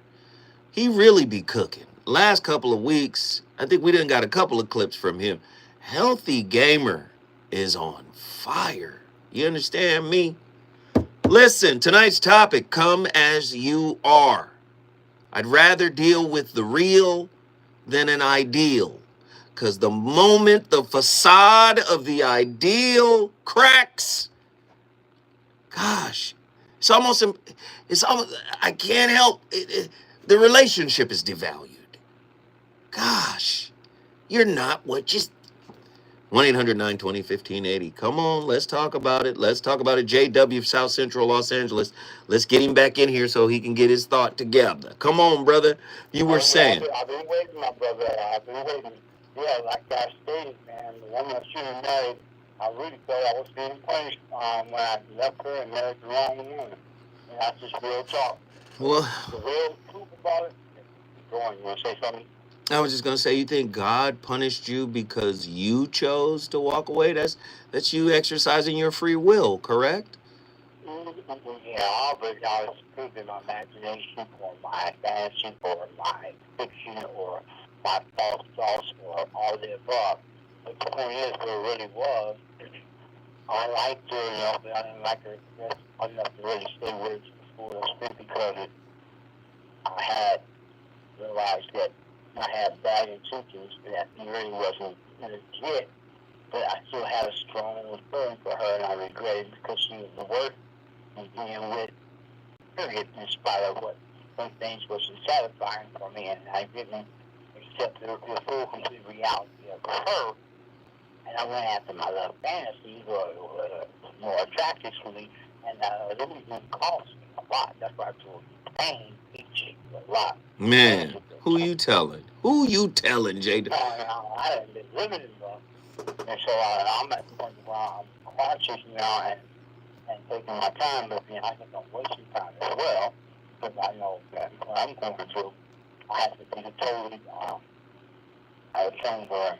He really be cooking. Last couple of weeks, I think we done got a couple of clips from him. Healthy gamer is on fire. You understand me? Listen, tonight's topic, come as you are. I'd rather deal with the real than an ideal. Because the moment the facade of the ideal cracks, gosh, it's almost, I can't help it. The relationship is devalued. Gosh, you're not what you... 1-800-920-1580. Come on, let's talk about it. Let's talk about it. JW of South Central Los Angeles. Let's get him back in here so he can get his thought together. Come on, brother. You were saying. I've been waiting, my brother. I've been waiting. Yeah, like I stated, man, the woman that she was married, I really thought I was being punished when I left her and married the wrong woman. And that's just real talk. Well, the real truth about it. Go on, you want to say something? I was just gonna say, you think God punished you because you chose to walk away? That's you exercising your free will, correct? Yeah, but I was proving my imagination or my fancy or my fiction or my false thoughts or all the above. But the point is, what it really was, I liked her, but I didn't like her enough to really say words before I speak because I had realized that I had bad intentions, that he really wasn't legit, but I still had a strong feeling for her, and I regret it because she was the worst in dealing with, period, in spite of what some things wasn't satisfying for me, and I didn't accept the full, complete reality of her. And I went after my little fantasies or more attractive to me, and it really didn't cost me a lot. That's why I told you, pain eats you a lot. Man, who you telling? Who you telling, Jada? I haven't been living in love. And so I'm at the point where I'm cautious now and taking my time, but I think I'm wasting time as well, because I know that when I'm going through, I have to be totally I was saying where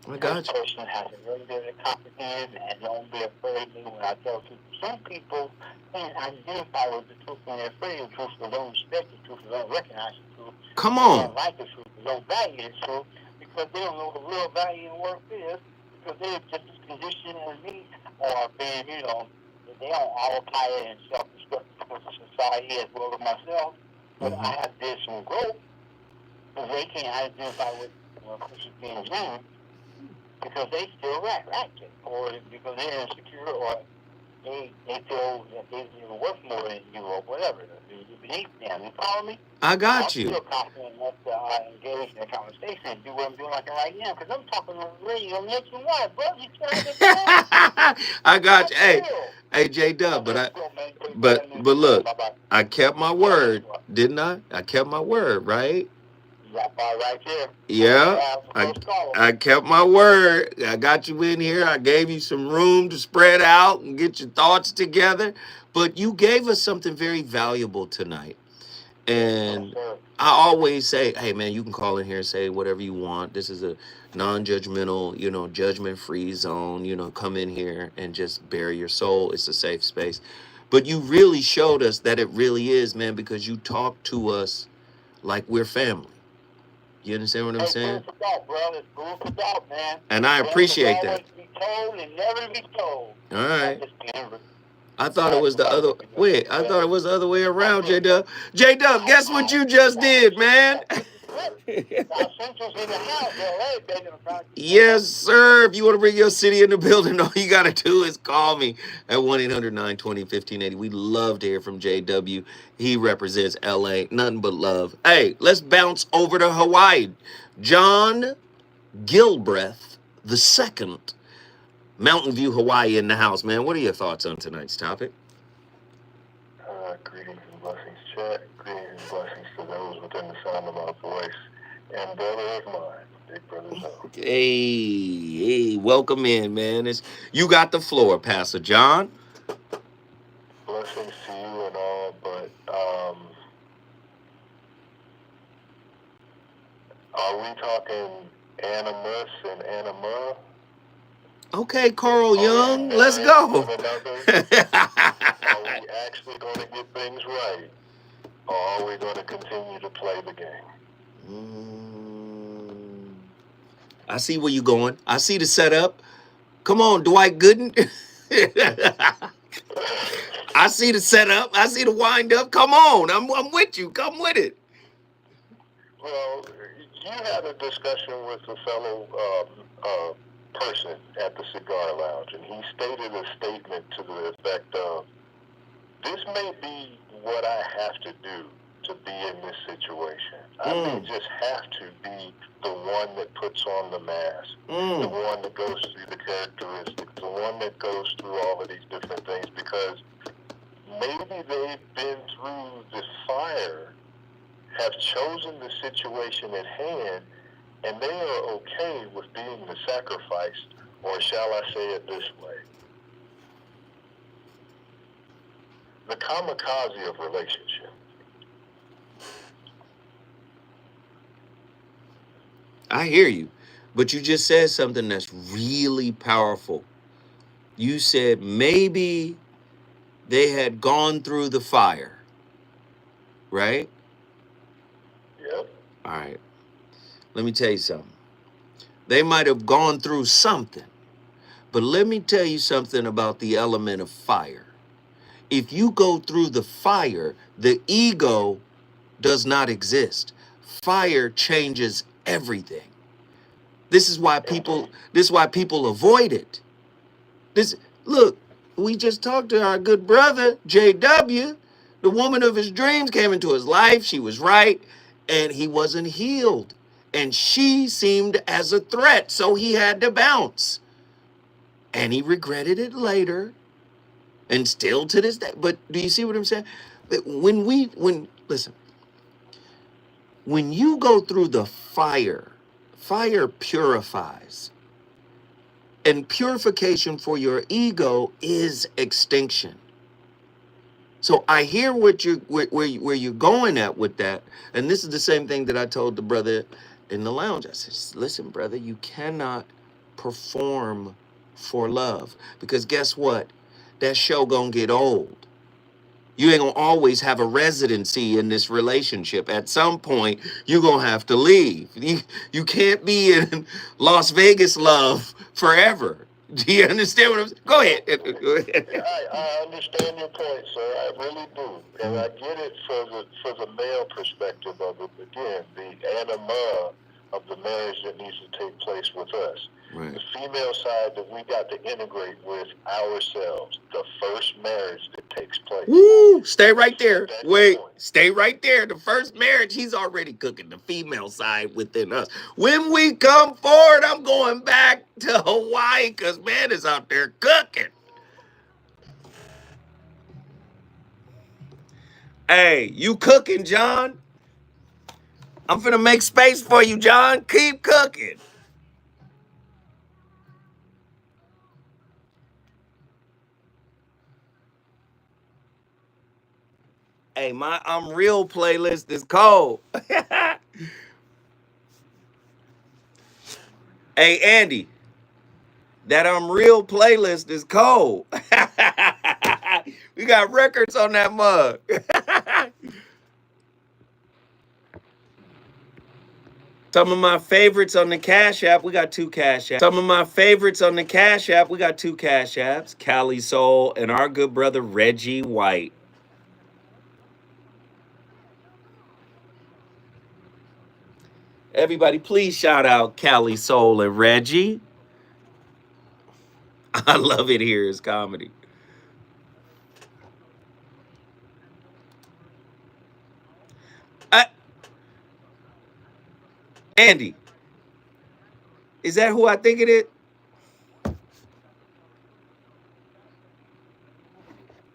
I got you. Person has to really be able to comprehend and don't be afraid of me when I tell people. Some people can't identify with the truth when they're afraid of the truth, or don't respect the truth, or don't recognize the truth. Come They on. don't like the truth, or don't value the truth, because they don't know what the real value and worth is, because they're just as conditioned as me, or being, they don't autopilot and self-destruct because of society as well as myself. But I have did some growth, because they can't identify with a person being human, because they still ratchet, or because they're insecure, or they feel that they're worth more than you, or whatever. You're beneath them. You follow me? I got I'm you. still confident enough to engage in a conversation and do what I'm doing like right now, because I'm talking on the radio nationwide, bro. You trying to get I got you. Hey, J-Dub, but look, I kept my word, didn't I? I kept my word, right? Right there. Yeah, I kept my word. I got you in here. I gave you some room to spread out and get your thoughts together. But you gave us something very valuable tonight. And I always say, hey, man, you can call in here and say whatever you want. This is a non-judgmental, judgment-free zone. Come in here and just bare your soul. It's a safe space. But you really showed us that it really is, man, because you talk to us like we're family. You understand what I'm saying? Food for thought, bro. It's food for thought, man. And I appreciate that. Be told and never to be told. All right. I thought it was the other way around, J-Dub. J-Dub, guess what you just did, man? Yes, sir. If you want to bring your city in the building, all you got to do is call me at 1-800-920-1580. We love to hear from JW. He represents LA. Nothing but love. Hey, let's bounce over to Hawaii. John Gilbreth II, Mountain View, Hawaii in the house, man. What are your thoughts on tonight's topic? Greetings and blessings, chat. Greetings and blessings to those within the sound of my voice. And brother of mine, big brother Zone. Hey, welcome in, man. You got the floor, Pastor John. Blessings to you and all, but are we talking animus and anima? Okay, Carl Young, let's go. Are we actually going to get things right, or are we going to continue to play the game? I see where you're going. I see the setup. Come on, Dwight Gooden. I see the setup. I see the wind up. Come on, I'm with you. Come with it. Well, you had a discussion with a fellow person at the cigar lounge, and he stated a statement to the effect of, this may be what I have to do to be in this situation. I may just have to be the one that puts on the mask, the one that goes through the characteristics, the one that goes through all of these different things, because maybe they've been through the fire, have chosen the situation at hand, and they are okay with being the sacrifice, or shall I say it this way, the kamikaze of relationship. I hear you, but you just said something that's really powerful. You said maybe they had gone through the fire, right? Yep. All right. Let me tell you something. They might have gone through something, but let me tell you something about the element of fire. If you go through the fire, the ego does not exist. Fire changes everything. This is why people avoid it. Look, we just talked to our good brother, JW. The woman of his dreams came into his life. She was right, and he wasn't healed. And she seemed as a threat, so he had to bounce. And he regretted it later, and still to this day. But do you see what I'm saying? Listen, when you go through the fire purifies. And purification for your ego is extinction. So I hear what where you're going at with that. And this is the same thing that I told the brother in the lounge. I said, listen, brother, you cannot perform for love. Because guess what? That show gonna get old. You ain't gonna always have a residency in this relationship. At some point, you're gonna have to leave. You can't be in Las Vegas love forever. Do you understand what I'm saying? Go ahead. I understand your point, sir. I really do. And I get it for the male perspective of it. Again, the anima of the marriage that needs to take place with us. Right. The female side that we got to integrate with ourselves. The first marriage that takes place. Woo! Stay right there. Wait, stay right there. The first marriage, he's already cooking the female side within us. When we come forward, I'm going back to Hawaii because man is out there cooking. Hey, you cooking, John? I'm finna make space for you, John. Keep cooking. Hey, my I'm Real playlist is cold. Hey, Andy, that I'm Real playlist is cold. We got records on that mug. Some of my favorites on the Cash App, we got 2 Cash Apps. Some of my favorites on the Cash App, we got 2 Cash Apps. Cali Soul and our good brother Reggie White. Everybody, please shout out Cali Soul and Reggie. I love it here. It's comedy. Andy, is that who I think it is?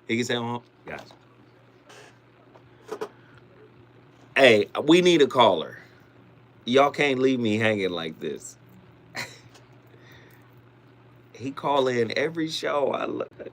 He can say, oh, guys. Hey, we need a caller. Y'all can't leave me hanging like this. He call in every show. I love it.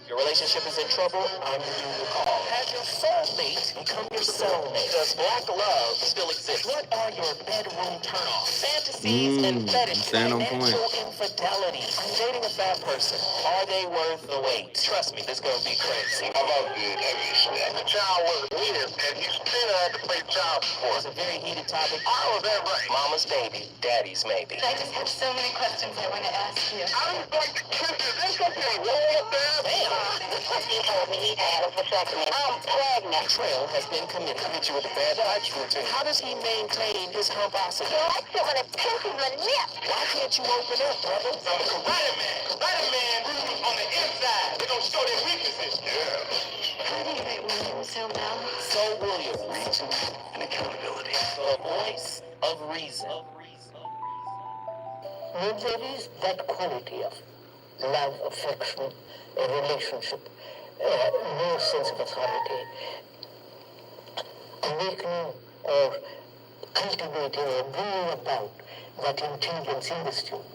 Your relationship is in trouble, I'm doing the call. Has your soulmate become your soulmate? Does black love still exist? What are your bedroom turnoffs? Fantasies and fetish, financial infidelity. I'm dating a fat person. Are they worth the wait? Trust me, this is going to be crazy. How about this? The child wasn't here, and you still had to pay child support. It's a very heated topic. Oh, is that right? Mama's baby, daddy's maybe. I just have so many questions I want to ask you. I was like the kids. There's going to be a wall there. Damn. He told me he had a vasectomy. I'm pregnant. Betrayal has been committed. I hit you with a bad touch routine. How does he maintain his humposity? He likes it when it's pinching the lip. Why can't you open up, brother? I'm a karate man. Karate man on the inside. They don't show their weaknesses. Yeah. How do you write William so well? So William, reason and accountability. The voice of reason. When there is that quality of love, affection, a relationship, no sense of authority, awakening or cultivating or bringing about that intelligence in the student,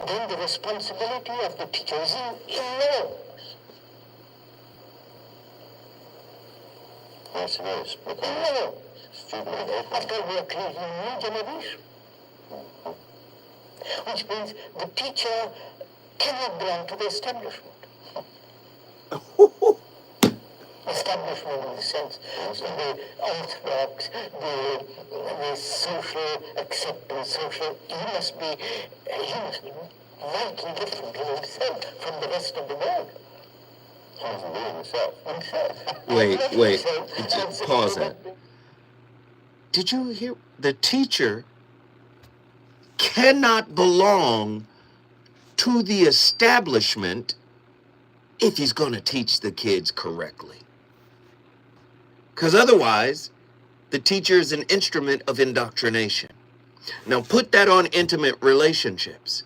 then the responsibility of the teacher is enormous. Yes, it is. Enormous. After we are creating a new generation. Which means the teacher cannot belong to the establishment. Establishment in the sense the orthodox, the social acceptance, social, he must be widely different in himself from the rest of the world. Wait. Pause that. Did you hear? The teacher cannot belong to the establishment if he's going to teach the kids correctly. Because otherwise, the teacher is an instrument of indoctrination. Now put that on intimate relationships.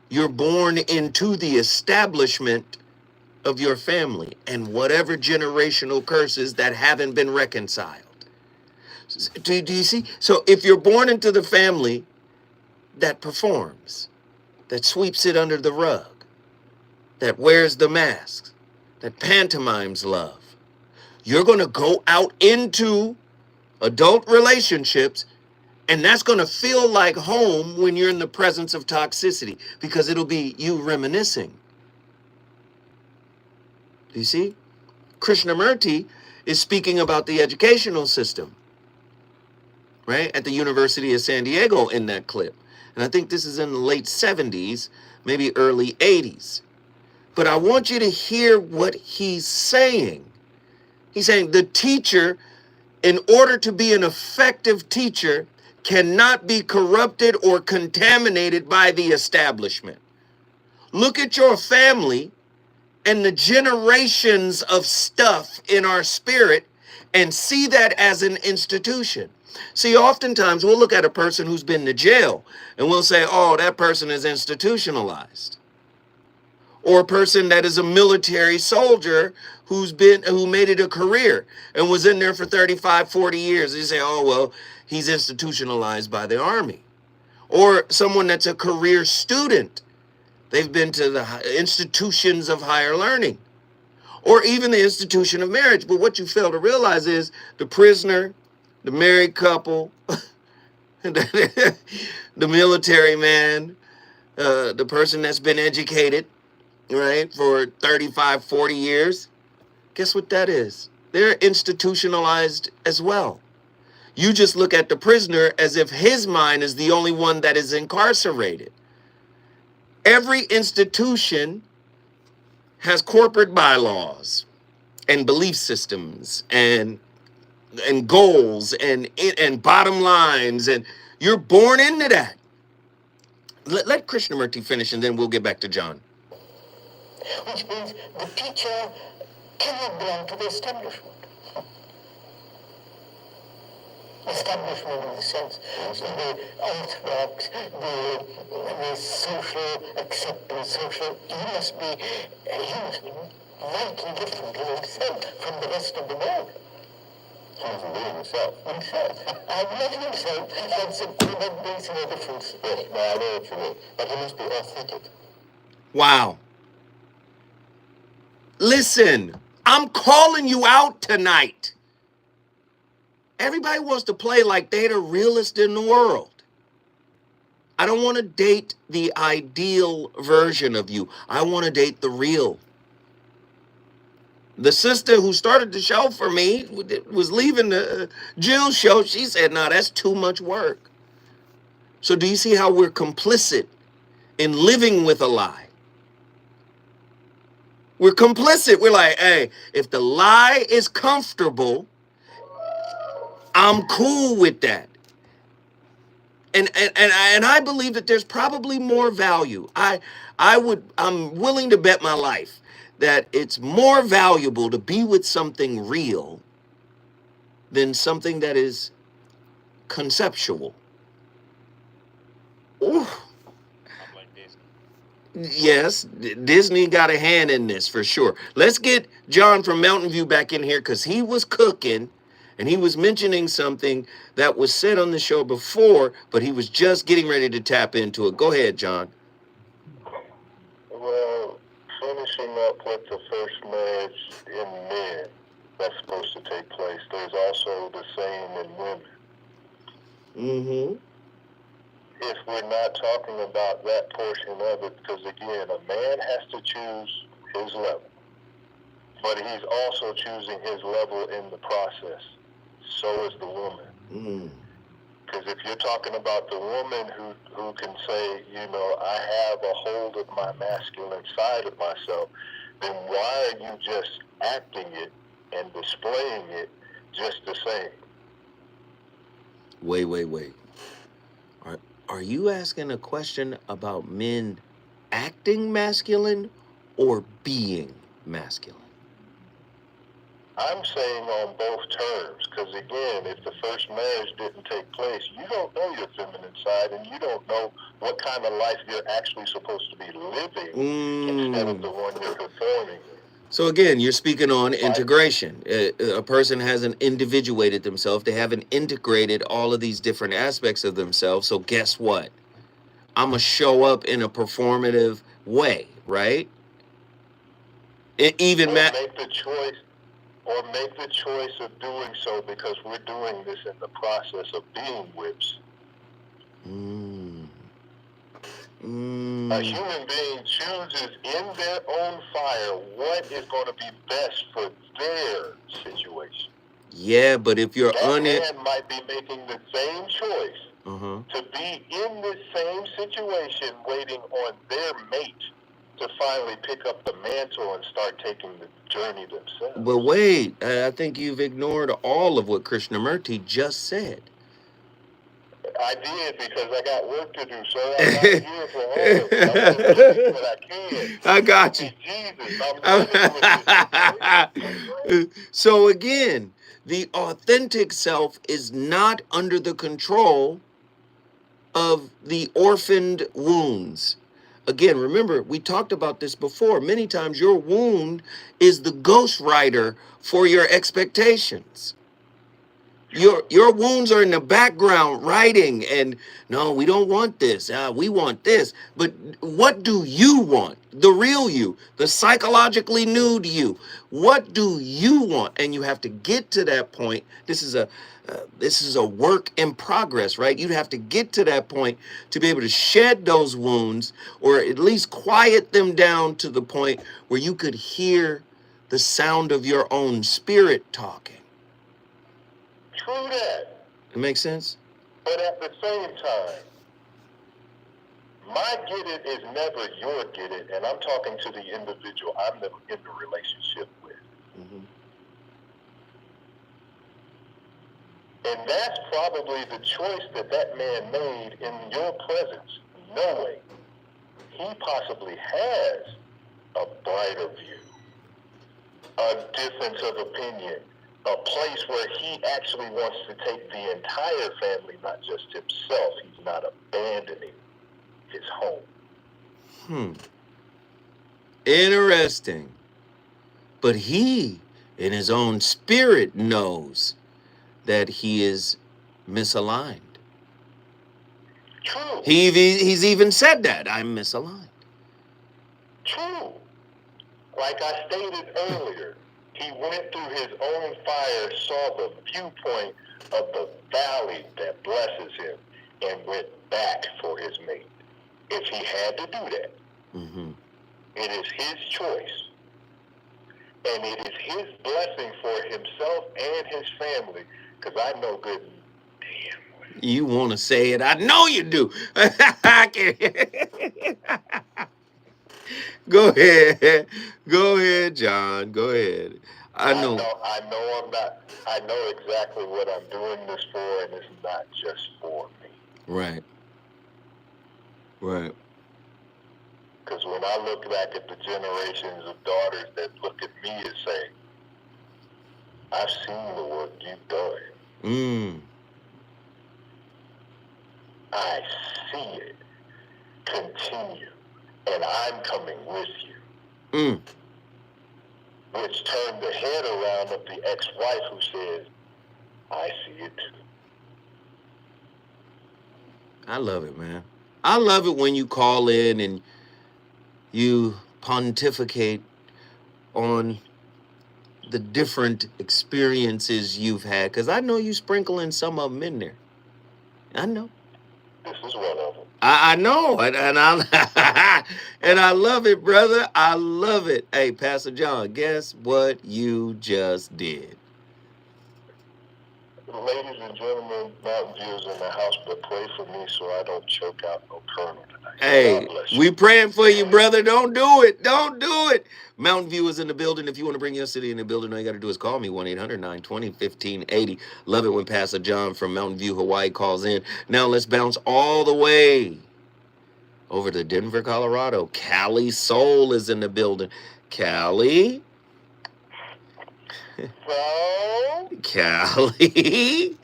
You're born into the establishment of your family and whatever generational curses that haven't been reconciled. Do you see? So if you're born into the family that performs, that sweeps it under the rug, that wears the masks, that pantomimes love, you're going to go out into adult relationships, and that's going to feel like home when you're in the presence of toxicity, because it'll be you reminiscing. Do you see? Krishnamurti is speaking about the educational system, right, at the University of San Diego in that clip. And I think this is in the late 70s, maybe early 80s. But I want you to hear what he's saying. He's saying the teacher, in order to be an effective teacher, cannot be corrupted or contaminated by the establishment. Look at your family and the generations of stuff in our spirit and see that as an institution. See, oftentimes we'll look at a person who's been to jail and we'll say, oh, that person is institutionalized. Or a person that is a military soldier who made it a career and was in there for 35, 40 years. You say, oh, well, he's institutionalized by the Army. Or someone that's a career student. They've been to the institutions of higher learning. Or even the institution of marriage. But what you fail to realize is the prisoner, the married couple, the military man, the person that's been educated, right, for 35, 40 years. Guess what that is? They're institutionalized as well. You just look at the prisoner as if his mind is the only one that is incarcerated. Every institution has corporate bylaws and belief systems and goals and bottom lines, and you're born into that. Let Krishnamurti finish, and then we'll get back to John. Which means the teacher cannot belong to the establishment. Establishment in the sense, the orthodox, the social acceptance, social, he must be right and different in himself from the rest of the world. He doesn't believe himself. Not himself, that makes no difference. Yes, no, I know what you mean. But he must be authentic. Wow. Listen, I'm calling you out tonight. Everybody wants to play like they're the realest in the world. I don't want to date the ideal version of you. I want to date the real. The sister who started the show for me was leaving the Jill's show. She said, no, that's too much work. So do you see how we're complicit in living with a lie? We're complicit. We're like, hey, if the lie is comfortable, I'm cool with that. And I believe that there's probably more value. I'm willing to bet my life that it's more valuable to be with something real than something that is conceptual. Ooh. Yes, Disney got a hand in this for sure. Let's get John from Mountain View back in here because he was cooking and he was mentioning something that was said on the show before, but he was just getting ready to tap into it. Go ahead, John. Well, finishing up with the first marriage in men that's supposed to take place, there's also the same in women. Mm-hmm. If we're not talking about that portion of it, because again, a man has to choose his level, but he's also choosing his level in the process. So is the woman. Because if you're talking about the woman who can say, you know, I have a hold of my masculine side of myself, then why are you just acting it and displaying it just the same? Wait. Are you asking a question about men acting masculine or being masculine? I'm saying on both terms, because again, if the first marriage didn't take place, you don't know your feminine side, and you don't know what kind of life you're actually supposed to be living instead of the one you're performing. So again, you're speaking on integration. A person hasn't individuated themselves. They haven't integrated all of these different aspects of themselves. So guess what? I'm going to show up in a performative way, right? Make the choice. Or make the choice of doing so because we're doing this in the process of being whips. A human being chooses in their own fire what is going to be best for their situation. Yeah, but if you're that man might be making the same choice to be in this same situation, waiting on their mate to finally pick up the mantle and start taking the journey themselves. But wait, I think you've ignored all of what Krishnamurti just said. I did because I got work to do, so I'm not here for all of it. I'm going to do what I can. I got you. Jesus, So again, the authentic self is not under the control of the orphaned wounds. Again, remember, we talked about this before. Many times your wound is the ghostwriter for your expectations. Your wounds are in the background writing, and no, we don't want this. We want this. But what do you want? The real you, the psychologically nude you. What do you want? And you have to get to that point. This is a work in progress, right? You'd have to get to that point to be able to shed those wounds, or at least quiet them down to the point where you could hear the sound of your own spirit talking. True that. It makes sense? But at the same time, my get it is never your get it, and I'm talking to the individual I'm in the relationship with. And that's probably the choice that man made in your presence, knowing he possibly has a brighter view, a difference of opinion, a place where he actually wants to take the entire family, not just himself. He's not abandoning his home. Interesting. But he, in his own spirit, knows that he is misaligned. True. He's even said that, I'm misaligned. True. Like I stated earlier, he went through his own fire, saw the viewpoint of the valley that blesses him, and went back for his mate. If he had to do that, it is his choice. And it is his blessing for himself and his family, because I know good damn. You want to say it? I know you do. Go ahead. Go ahead, John. Go ahead. I know I know exactly what I'm doing this for, and it's not just for me. Right. Because when I look back at the generations of daughters that look at me and say, I've seen the work you've done. I see it. Continue. And I'm coming with you. Which turned the head around of the ex-wife who says, I see it too. I love it, man. I love it when you call in and you pontificate on the different experiences you've had, because I know you sprinkling some of them in there. I know. This is one of them. I know, and I love it, brother. I love it. Hey, Pastor John, guess what you just did? Ladies and gentlemen, Mountain Viewers in the house, but pray for me so I don't choke out no kernel tonight. Hey, we praying for you, brother. Don't do it. Don't do it. Mountain View is in the building. If you want to bring your city in the building, all you got to do is call me, 1-800-920-1580. Love it when Pastor John from Mountain View, Hawaii calls in. Now let's bounce all the way over to Denver, Colorado. Cali Soul is in the building. Cali? Cali?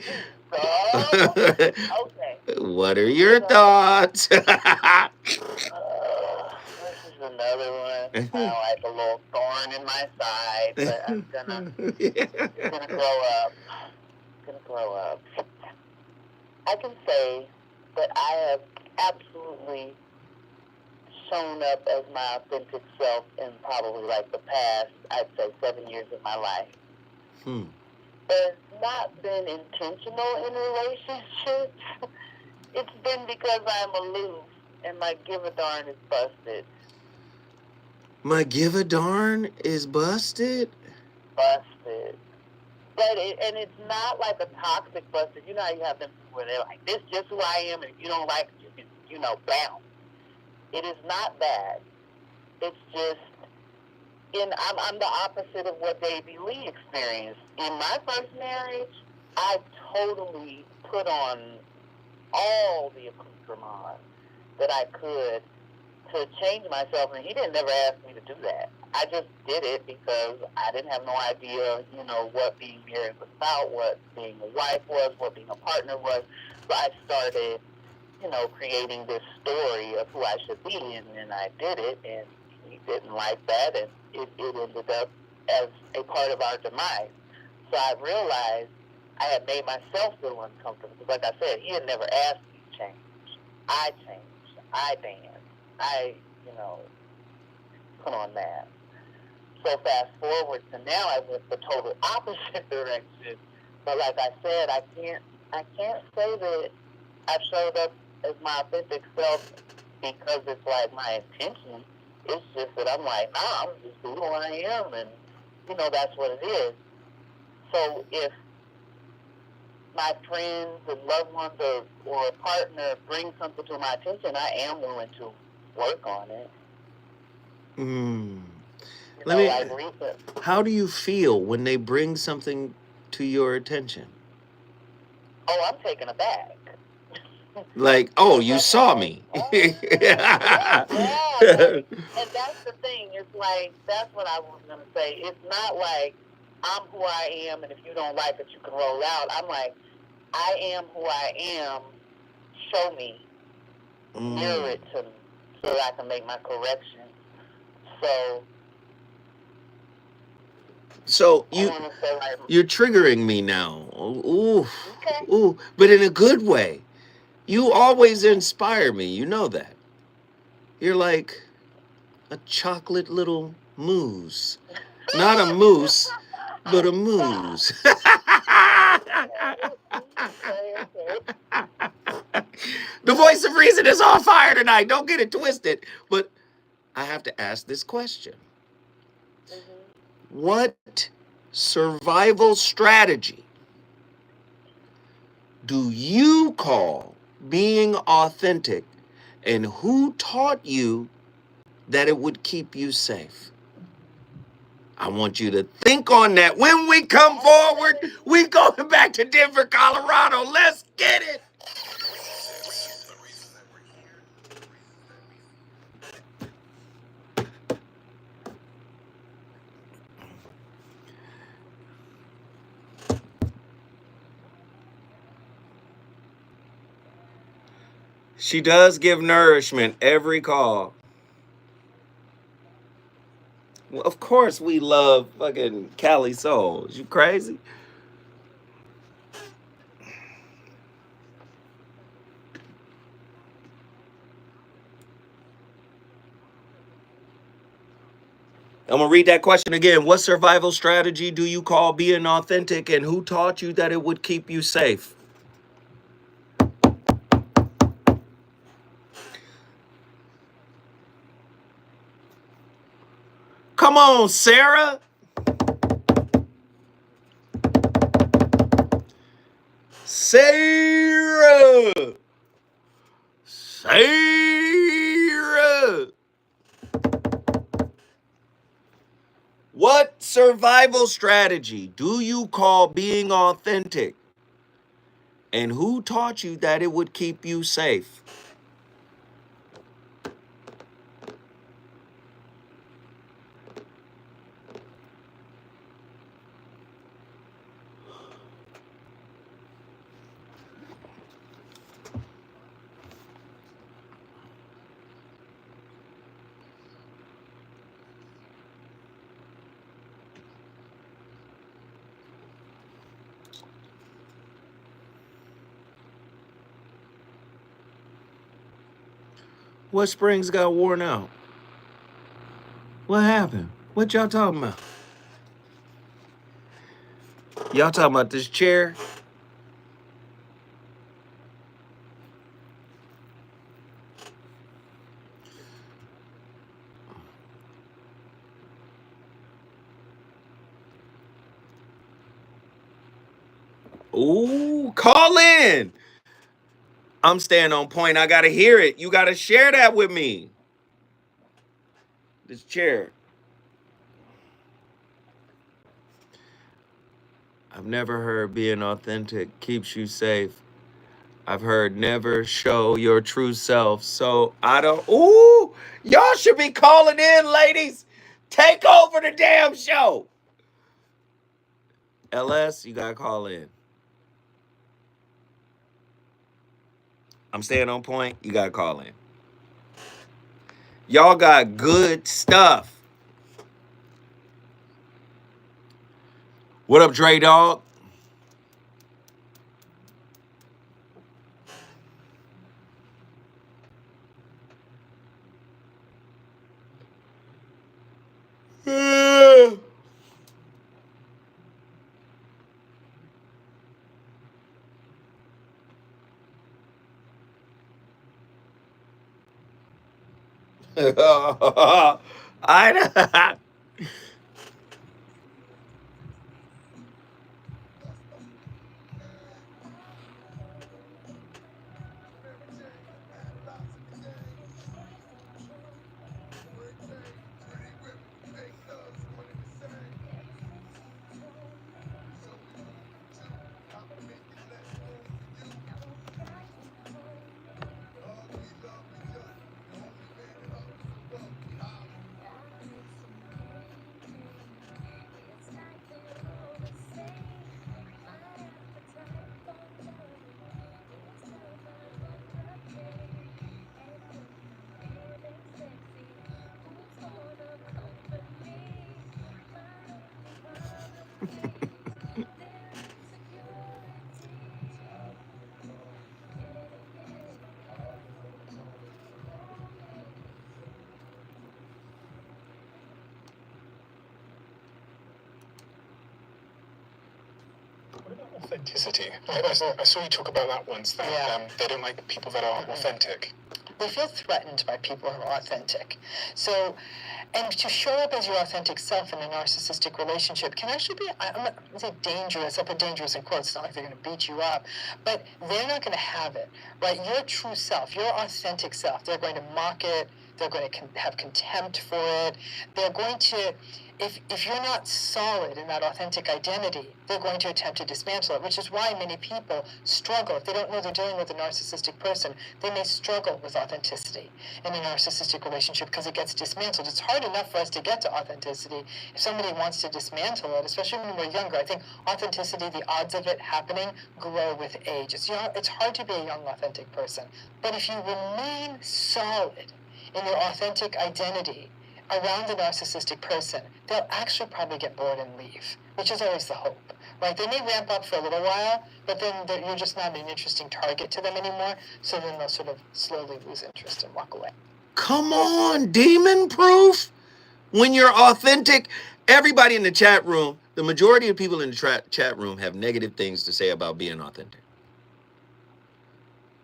Okay. What are your thoughts? This is another one. Like a little thorn in my side, but I'm gonna grow up. I can say that I have absolutely shown up as my authentic self in probably like the past, I'd say 7 years of my life. It's not been intentional in relationships. It's been because I'm aloof and my give a darn is busted. My give a darn is busted? Busted. But it's not like a toxic busted. You know how you have them people where they're like, this is just who I am, and if you don't like it, you can, bounce. It is not bad. It's just, I'm the opposite of what Davy Lee experienced. In my first marriage, I totally put on all the accoutrements that I could to change myself, and he didn't never ask me to do that. I just did it because I didn't have no idea, what being married was about, what being a wife was, what being a partner was. So I started, creating this story of who I should be, and then I did it, and he didn't like that, and it ended up as a part of our demise. So I realized I had made myself feel uncomfortable, because like I said, he had never asked me to change. I changed. I danced. I, put on that. So fast forward to now, I went the total opposite direction. But like I said, I can't say that I've showed up as my authentic self because it's like my intention. It's just that I'm like, nah, I'm just who I am, and that's what it is. So if my friends and loved ones or a partner bring something to my attention, I am willing to work on it. How do you feel when they bring something to your attention? Oh, I'm taken aback. Like, oh, you saw me. Yeah. And that's the thing. It's like, that's what I was going to say. It's not like I'm who I am, and if you don't like it, you can roll out. I'm like, I am who I am. Show me. Mirror it to me so that I can make my corrections. So you're triggering me now. Ooh, ooh, but in a good way. You always inspire me. You know that. You're like a chocolate little mousse. Not a moose, but a mousse. The voice of reason is on fire tonight. Don't get it twisted. But I have to ask this question. What survival strategy do you call being authentic, and who taught you that it would keep you safe? I want you to think on that. When we come forward, we going back to Denver, Colorado. Let's get it. She does give nourishment every call. Well, of course we love fucking Cali Soul. You crazy? I'm going to read that question again. What survival strategy do you call being authentic, and who taught you that it would keep you safe? Come on, Sarah. Sarah. Sarah. survival strategy do you call being authentic? And who taught you that it would keep you safe? What springs got worn out? What happened? What y'all talking about? Y'all talking about this chair? Ooh, call in. I'm staying on point. I gotta hear it. You gotta share that with me. This chair. I've never heard being authentic keeps you safe. I've heard never show your true self. So I don't. Ooh, y'all should be calling in, ladies. Take over the damn show. LS, you gotta call in. I'm staying on point. You gotta call in. Y'all got good stuff. What up, Dre Dog? I Authenticity. I saw you talk about that once. That they don't like people that are authentic. They feel threatened by people who are authentic. So, and to show up as your authentic self in a narcissistic relationship can actually be, I'm not going to say dangerous, I put dangerous in quotes, it's not like they're going to beat you up, but they're not going to have it, right? Your true self, your authentic self, they're going to mock it, they're going to have contempt for it, they're going to, if you're not solid in that authentic identity, they're going to attempt to dismantle it, which is why many people struggle. If they don't know they're dealing with a narcissistic person, they may struggle with authenticity in a narcissistic relationship because it gets dismantled. It's hard enough for us to get to authenticity. If somebody wants to dismantle it, especially when we're younger, I think authenticity, the odds of it happening grow with age. It's hard to be a young, authentic person. But if you remain solid in your authentic identity around the narcissistic person, they'll actually probably get bored and leave, which is always the hope. Right? They may ramp up for a little while, but then you're just not an interesting target to them anymore, so then they'll sort of slowly lose interest and walk away. Come on, demon proof. When you're authentic, everybody in the chat room, the majority of people in the chat room have negative things to say about being authentic.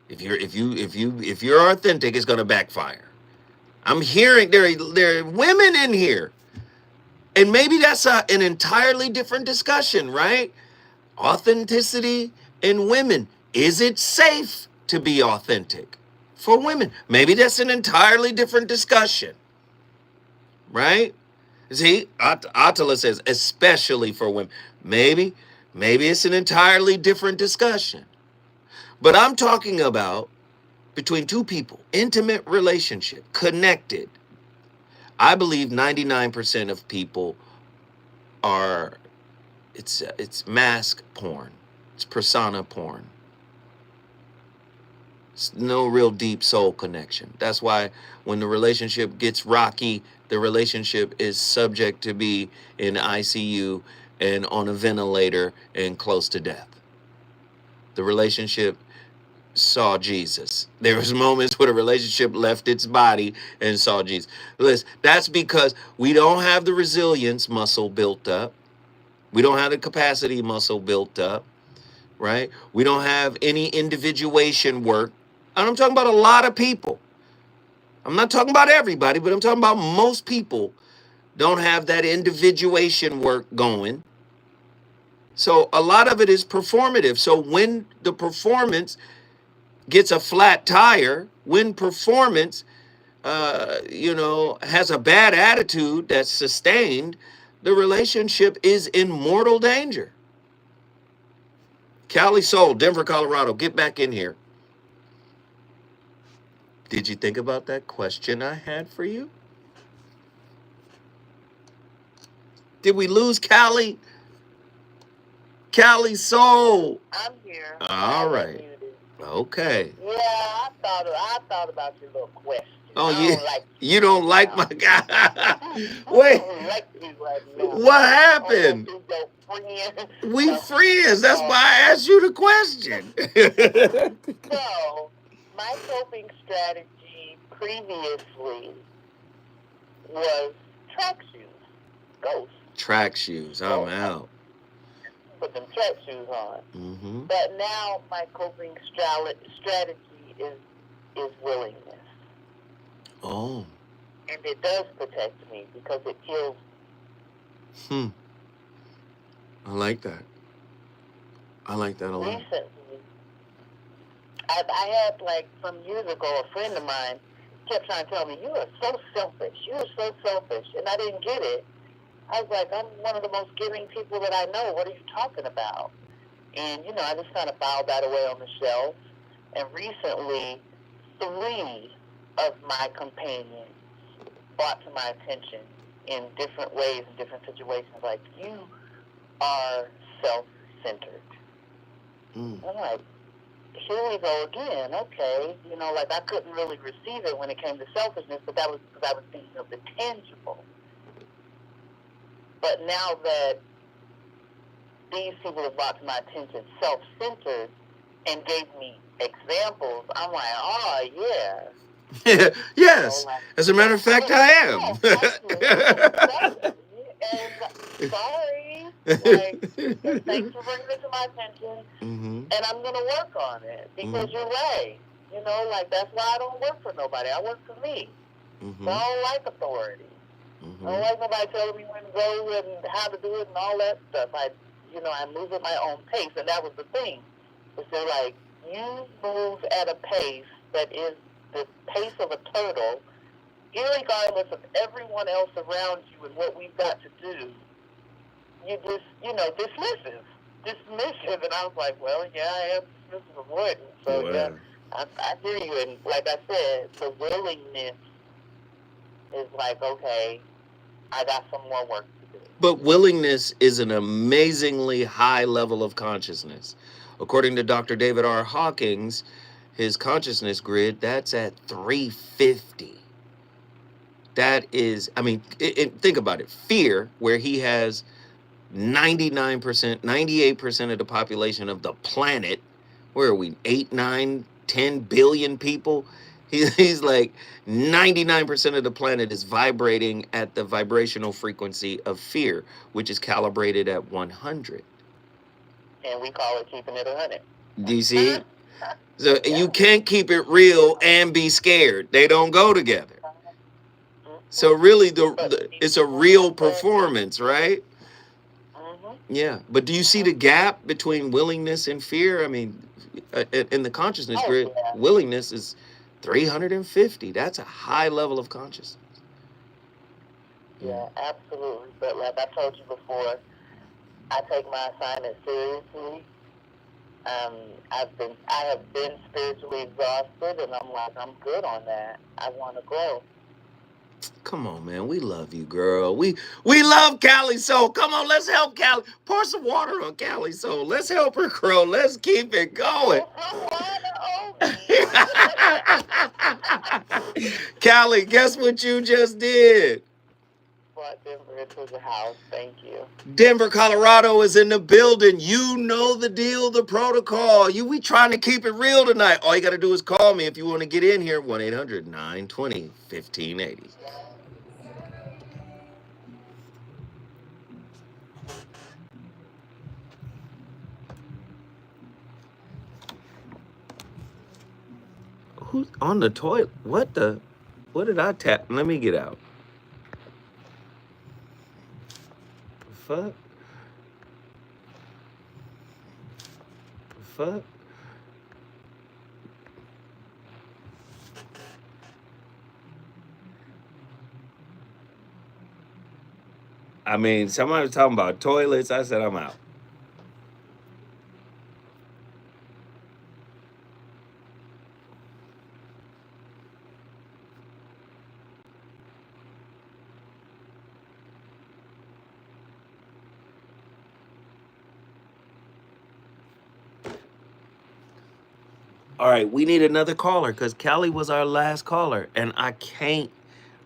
If you're authentic, it's gonna backfire. I'm hearing there are women in here, and maybe that's an entirely different discussion, right? Authenticity in women. Is it safe to be authentic for women? Maybe that's an entirely different discussion, right? See, Attila says, especially for women. Maybe it's an entirely different discussion. But I'm talking about between two people, intimate relationship, connected. I believe 99% of people are, it's mask porn. It's persona porn. It's no real deep soul connection. That's why when the relationship gets rocky, the relationship is subject to be in ICU and on a ventilator and close to death. The relationship saw Jesus. There was moments where the relationship left its body and saw Jesus. Listen, that's because we don't have the resilience muscle built up. We don't have the capacity muscle built up, right? We don't have any individuation work. And I'm talking about a lot of people. I'm not talking about everybody, but I'm talking about most people don't have that individuation work going. So a lot of it is performative. So when the performance gets a flat tire, when performance, has a bad attitude that's sustained, the relationship is in mortal danger. Cali Soul, Denver, Colorado, get back in here. Did you think about that question I had for you? Did we lose Cali? Cali Soul. I'm here. All right. Okay. Yeah, I thought about your little question. Oh, I you don't like my guy. Wait. I don't like you right now. What happened? We friends. That's why I asked you the question. So, my coping strategy previously was track shoes. Ghost. Track shoes. I'm out. Put them track shoes on. Mm-hmm. But now my coping strategy is willingness. Oh. And it does protect me because it kills. I like that. I like that a lot. Recently, I had, like, some years ago, a friend of mine kept trying to tell me, you are so selfish. You are so selfish. And I didn't get it. I was like, I'm one of the most giving people that I know. What are you talking about? And, I just kind of filed that away on the shelf. And recently, 3 of my companions brought to my attention in different ways, in different situations, like, you are self-centered. I'm like, here we go again. Okay. Like, I couldn't really receive it when it came to selfishness, but that was because I was thinking of the tangible. But now that these people have brought to my attention self-centered and gave me examples, I'm like, oh, yeah. Yes. As a matter of fact, I am. And sorry. Like, thanks for bringing it to my attention. Mm-hmm. And I'm going to work on it because you're right. Like, that's why I don't work for nobody. I work for me. Mm-hmm. So I don't like authority. Mm-hmm. I don't like nobody telling me when to go and how to do it and all that stuff. I move at my own pace, and that was the thing. Is they're like, you move at a pace that is the pace of a turtle, irregardless of everyone else around you and what we've got to do. You just, dismissive. And I was like, well, yeah, I am dismissive avoidant. So, yeah, I hear you. And like I said, the willingness is like, okay, I got some more work to do. But willingness is an amazingly high level of consciousness. According to Dr. David R. Hawkins, his consciousness grid, that's at 350. That is, think about it. Fear, where he has 99%, 98% of the population of the planet, where are we, 8, 9, 10 billion people? He's like 99% of the planet is vibrating at the vibrational frequency of fear, which is calibrated at 100. And we call it keeping it 100. Do you see? So you can't keep it real and be scared. They don't go together. So really, it's a real performance, right? Yeah. But do you see the gap between willingness and fear? In the consciousness grid, willingness is 350. That's a high level of consciousness. Yeah, absolutely. But like I told you before, I take my assignment seriously. I have been spiritually exhausted, and I'm like, I'm good on that. I want to grow. Come on, man. We love you, girl. We love Callie Soul. Come on, let's help Callie. Pour some water on Callie Soul. Let's help her grow. Let's keep it going. Callie, guess what you just did? Brought Denver into the house. Thank you. Denver, Colorado is in the building. You know the deal, the protocol. We trying to keep it real tonight. All you got to do is call me if you want to get in here. 1-800-920-1580. Who's on the toilet? What did I tap? Let me get out. Fuck. Fuck. I mean, somebody was talking about toilets. I said, I'm out. All right, we need another caller because Callie was our last caller. And I'm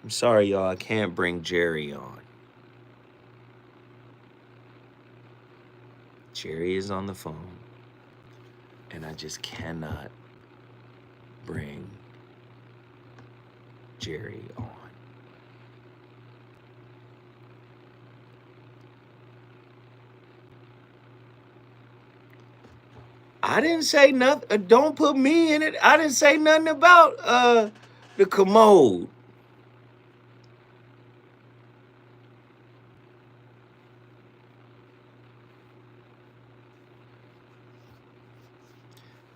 sorry, y'all, I can't bring Jerry on. Jerry is on the phone. And I just cannot bring Jerry on. I didn't say nothing. Don't put me in it. I didn't say nothing about the commode.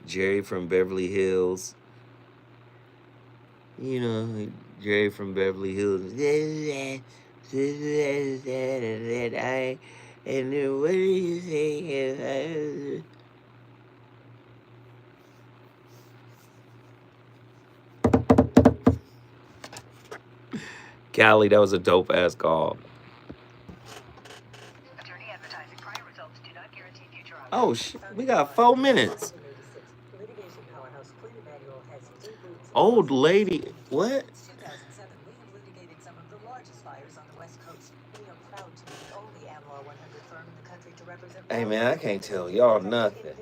Jerry from Beverly Hills. You know, Jerry from Beverly Hills. And then what do you say? Callie, that was a dope ass call. Oh shit, we got 4 minutes. Old lady, what? Hey man, I can't tell y'all nothing.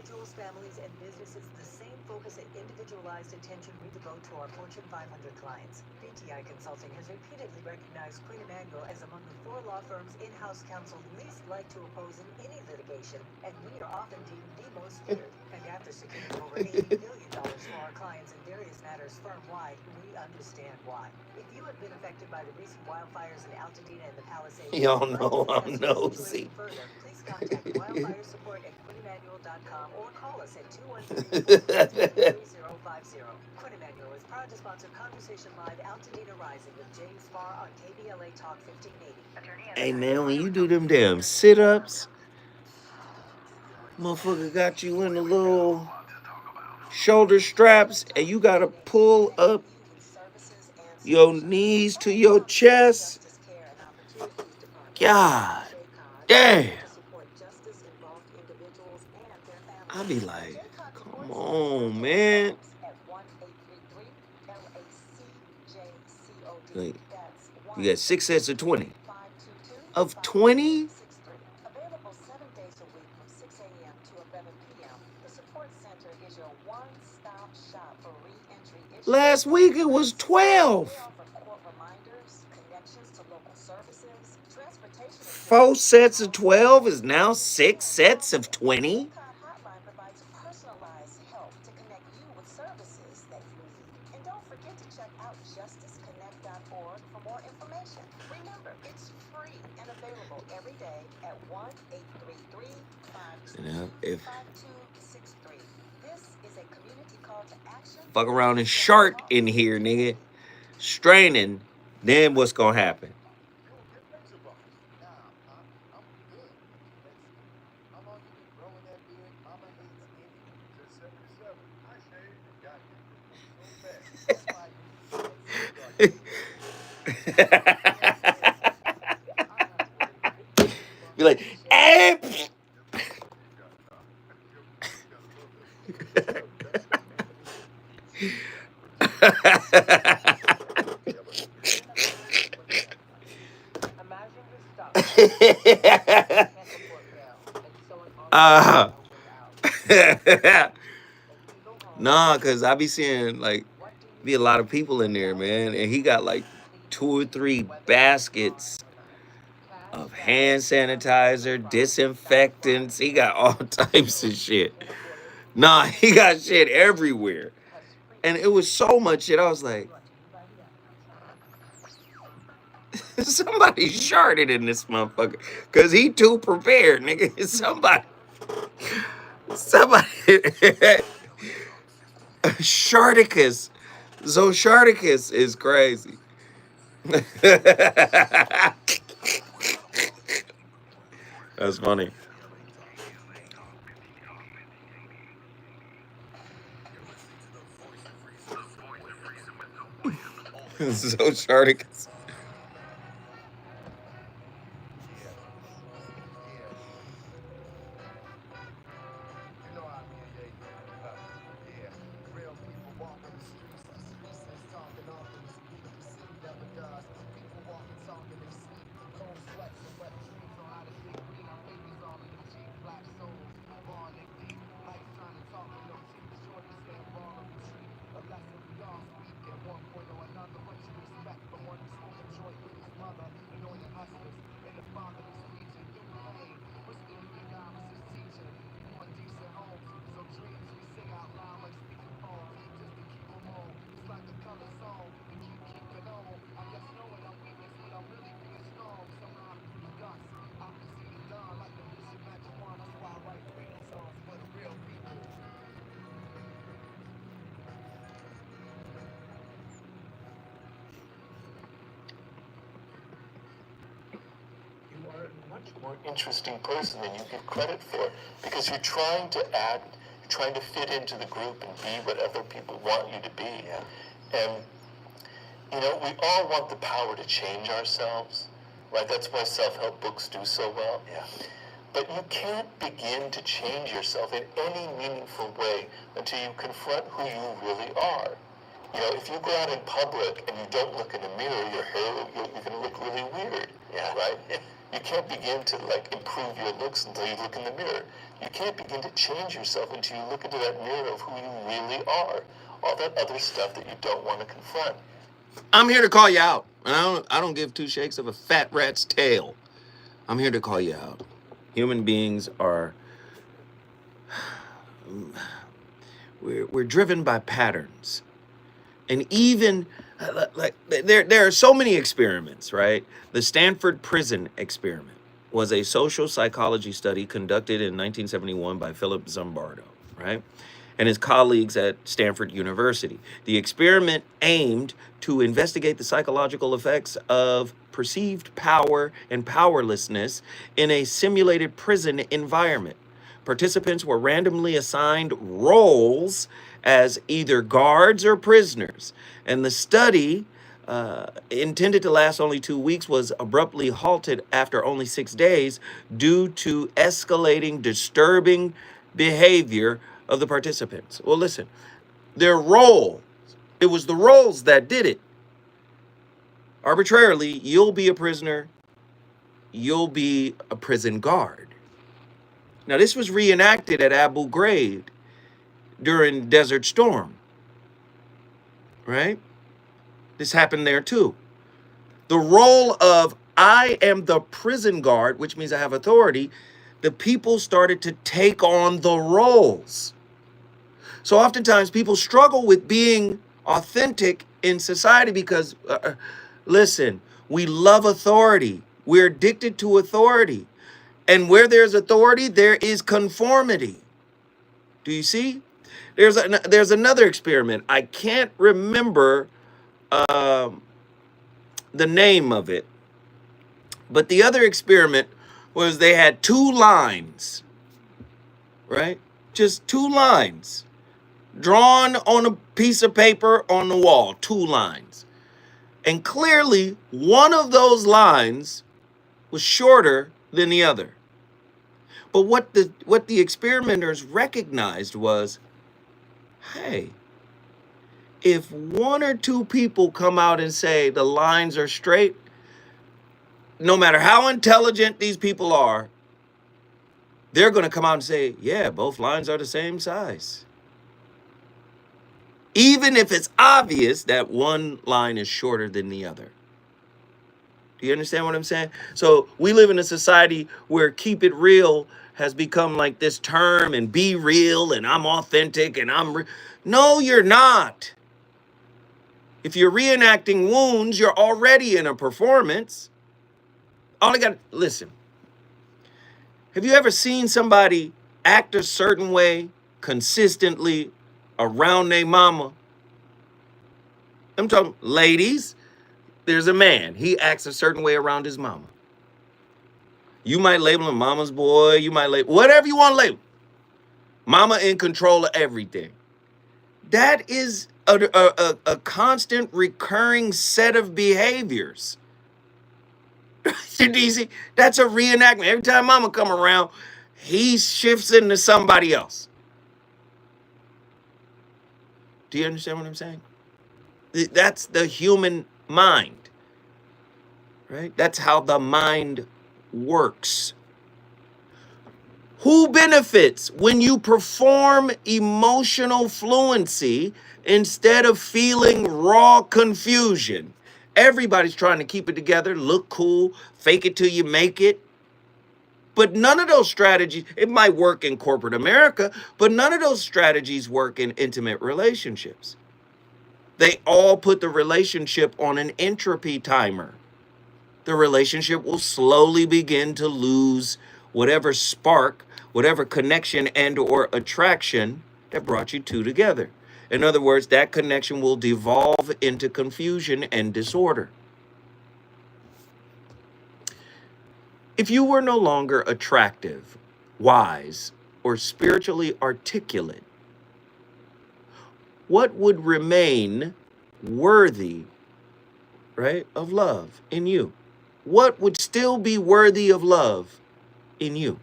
Attention we devote to our Fortune 500 clients. BTI Consulting has repeatedly recognized Queen Emanuel as among the 4 law firms in-house counsel least liked to oppose in any litigation, and we are often deemed the most feared. And after securing over $80 billion for our clients in various matters firm-wide, we understand why. If you have been affected by the recent wildfires in Altadena and the Palisades, y'all know I'm nosy. Please contact wildfire support at queenemanuel.com or call us at 213-450-3050. Quinn Emanuel is proud to sponsor Conversation Live Altadena Rising with James Farr on KBLA Talk 1580. Hey man, when you do them damn sit-ups, motherfucker got you in the little shoulder straps and you gotta pull up your knees to your chest. God damn. I be like, come on, man. Like, you got 6 sets of 20. Of 20? Last week it was 12. 4 sets of 12 is now 6 sets of 20. If fuck around and shart in here, nigga, straining, then what's gonna happen? Be like, hey. uh, nah, cause I be seeing like be a lot of people in there, man, and he got like 2 or 3 baskets of hand sanitizer, disinfectants. He got all types of shit. Nah, he got shit everywhere, and it was so much shit. I was like, somebody sharted in this motherfucker, cause he too prepared, nigga. Somebody, Sharticus. Zosharticus is crazy. That's funny. Zosharticus. Much more interesting person than you give credit for, because you're trying to act, you're trying to fit into the group and be whatever people want you to be. Yeah. And we all want the power to change ourselves, right? That's why self-help books do so well. Yeah. But you can't begin to change yourself in any meaningful way until you confront who you really are. If you go out in public and you don't look in the mirror, you're going to look really weird. Yeah. Right? You can't begin to improve your looks until you look in the mirror. You can't begin to change yourself until you look into that mirror of who you really are. All that other stuff that you don't want to confront. I'm here to call you out. And I don't give 2 shakes of a fat rat's tail. I'm here to call you out. Human beings are we're driven by patterns. And even there are so many experiments, right? The Stanford Prison Experiment was a social psychology study conducted in 1971 by Philip Zimbardo, right? And his colleagues at Stanford University. The experiment aimed to investigate the psychological effects of perceived power and powerlessness in a simulated prison environment. Participants were randomly assigned roles as either guards or prisoners. And the study, intended to last only 2 weeks, was abruptly halted after only 6 days due to escalating disturbing behavior of the participants. Well, listen, their role, it was the roles that did it. Arbitrarily, you'll be a prisoner, you'll be a prison guard. Now, this was reenacted at Abu Ghraib during Desert Storm, right? This happened there too. The role of I am the prison guard, which means I have authority, the people started to take on the roles. So oftentimes people struggle with being authentic in society because, listen, we love authority. We're addicted to authority. And where there's authority, there is conformity. Do you see? There's another experiment. I can't remember the name of it. But the other experiment was they had 2 lines. right? Just 2 lines drawn on a piece of paper on the wall, 2 lines. And clearly, one of those lines was shorter than the other. But what the experimenters recognized was, hey, if 1 or 2 people come out and say the lines are straight, no matter how intelligent these people are, they're going to come out and say, yeah, both lines are the same size. Even if it's obvious that one line is shorter than the other. Do you understand what I'm saying? So we live in a society where keep it real has become like this term, and be real, and I'm authentic, and no, you're not. If you're reenacting wounds, you're already in a performance. Listen. Have you ever seen somebody act a certain way consistently around their mama? I'm talking, ladies, there's a man. He acts a certain way around his mama. You might label him mama's boy. You might label whatever you want to label. Mama in control of everything. That is a constant recurring set of behaviors. DC, that's a reenactment. Every time mama come around, he shifts into somebody else. Do you understand what I'm saying? That's the human mind, right? That's how the mind works. Who benefits when you perform emotional fluency instead of feeling raw confusion? Everybody's trying to keep it together, look cool, fake it till you make it. But none of those strategies, it might work in corporate America, but none of those strategies work in intimate relationships. They all put the relationship on an entropy timer. The relationship will slowly begin to lose whatever spark, whatever connection and or attraction that brought you two together. In other words, that connection will devolve into confusion and disorder. If you were no longer attractive, wise, or spiritually articulate, what would remain worthy, right, of love in you? What would still be worthy of love in you?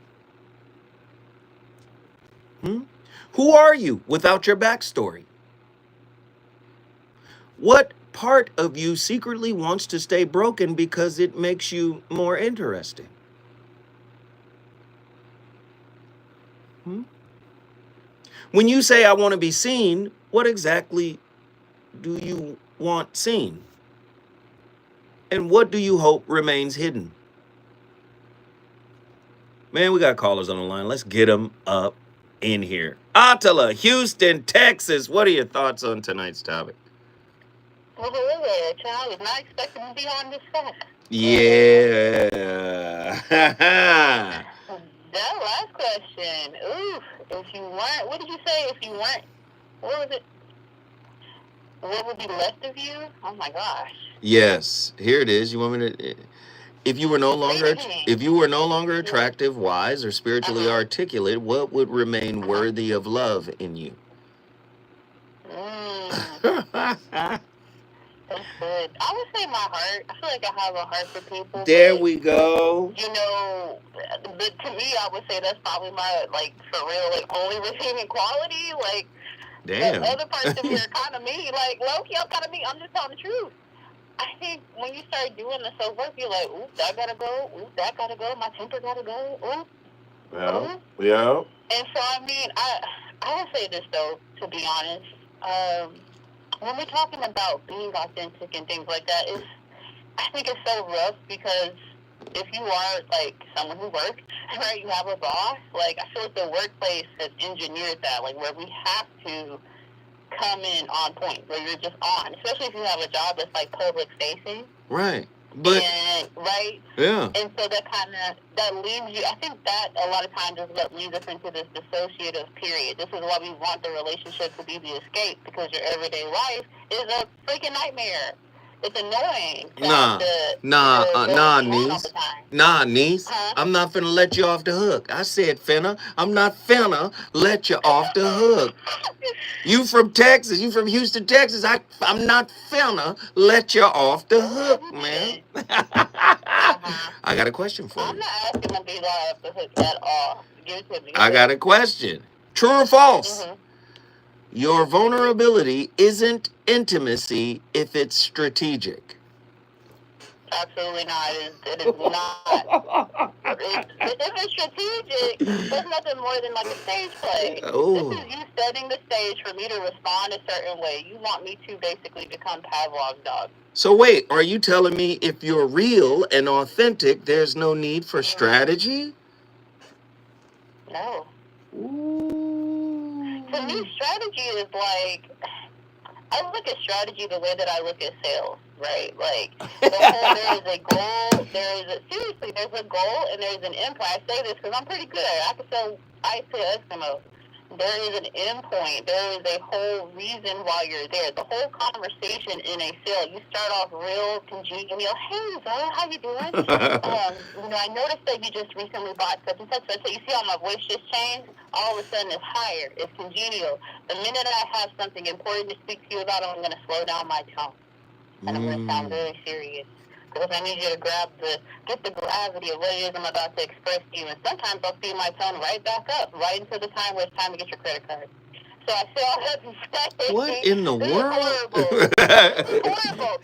Who are you without your backstory? What part of you secretly wants to stay broken because it makes you more interesting? When you say, I want to be seen, what exactly do you want seen? And what do you hope remains hidden? Man, we got callers on the line. Let's get them up in here. Attila, Houston, Texas. What are your thoughts on tonight's topic? Well, hello there, child. I was not expecting to be on this fast. Yeah. That last question. Ooh, if you weren't, what did you say? If you weren't, what was it? What would be left of you? Oh my gosh. Yes. Here it is. You want me to? If you were no longer attractive, wise, or spiritually articulate, what would remain worthy of love in you? That's good. I would say my heart. I feel like I have a heart for people. There we go. You know, but to me, I would say that's probably my, like, for real, like, only redeeming quality. Like, damn. The other parts of me are kind of me. Like, low-key, I'm kind of me. I'm just telling the truth. I think when you start doing the self-work, you're like, ooh, that gotta go. Ooh, that gotta go. My temper gotta go. Ooh. Yeah. And so, I mean, I would say this, though, to be honest. When we're talking about being authentic and things like that, I think it's so rough because if you are, like, someone who works, right, you have a boss, like, I feel like the workplace has engineered that, like, where we have to come in on point, where you're just on, especially if you have a job that's, like, public-facing. Right. But, right? Yeah. And so that leaves you, I think that a lot of times is what leads us into this dissociative period. This is why we want the relationship to be the escape, because your everyday life is a freaking nightmare. It's annoying. Nah, niece. Nah, niece. I'm not finna let you off the hook. I said finna. I'm not finna let you off the hook. You from Texas. You from Houston, Texas. I'm not finna let you off the hook, man. I got a question for I'm you. not asking them to be off the hook at all. Give it to me. I got a question. True or false? Your vulnerability isn't intimacy if it's strategic. Absolutely not. It is not. If it's strategic, there's nothing more than like a stage play. Oh. This is you setting the stage for me to respond a certain way. You want me to basically become Pavlov's dog. So wait, are you telling me if you're real and authentic, there's no need for strategy? No. To me, strategy is like, I look at strategy the way that I look at sales, right? Like, there is a goal, seriously, there's a goal and there's an endpoint. I say this because I'm pretty good at it. I can sell ice to Eskimo. There is an endpoint. There is a whole reason why you're there. The whole conversation in a sale, you start off real congenial. Hey, Zoe, how you doing? I noticed that you just recently bought such and such. So you see how my voice just changed? All of a sudden, it's higher. It's congenial. The minute I have something important to speak to you about, I'm going to slow down my tone. And I'm going to sound very serious. Because I need you to get the gravity of what it is I'm about to express to you. And sometimes I'll speed my tone right back up, right into the time where it's time to get your credit card. So I say all that to say, what in the this world? Is horrible. This is horrible.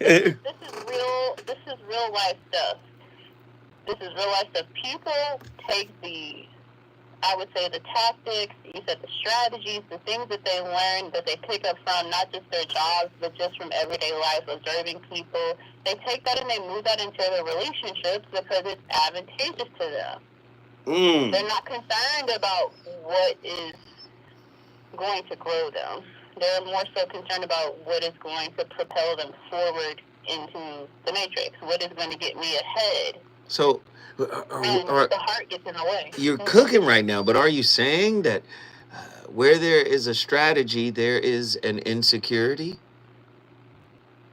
This is real life stuff. This is real life stuff. People take I would say the tactics, you said the strategies, the things that they learn, that they pick up from not just their jobs, but just from everyday life, observing people. They take that and they move that into their relationships because it's advantageous to them. They're not concerned about what is going to grow them. They're more so concerned about what is going to propel them forward into the matrix, what is going to get me ahead. So, the heart gets in the way. You're cooking right now, but are you saying that where there is a strategy, there is an insecurity?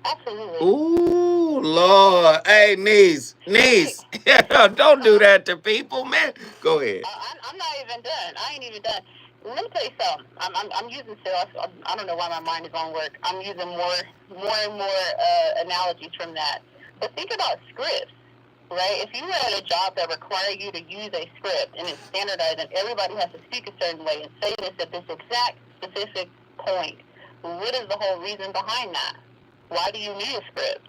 Absolutely. Ooh, Lord. Hey, niece. Don't do that to people, man. Go ahead. I'm not even done. I ain't even done. Let me tell you something. I'm using sales. I don't know why my mind is on work. I'm using more and more analogies from that. But think about scripts. Right? If you were at a job that required you to use a script and it's standardized and everybody has to speak a certain way and say this at this exact specific point, what is the whole reason behind that? Why do you need a script?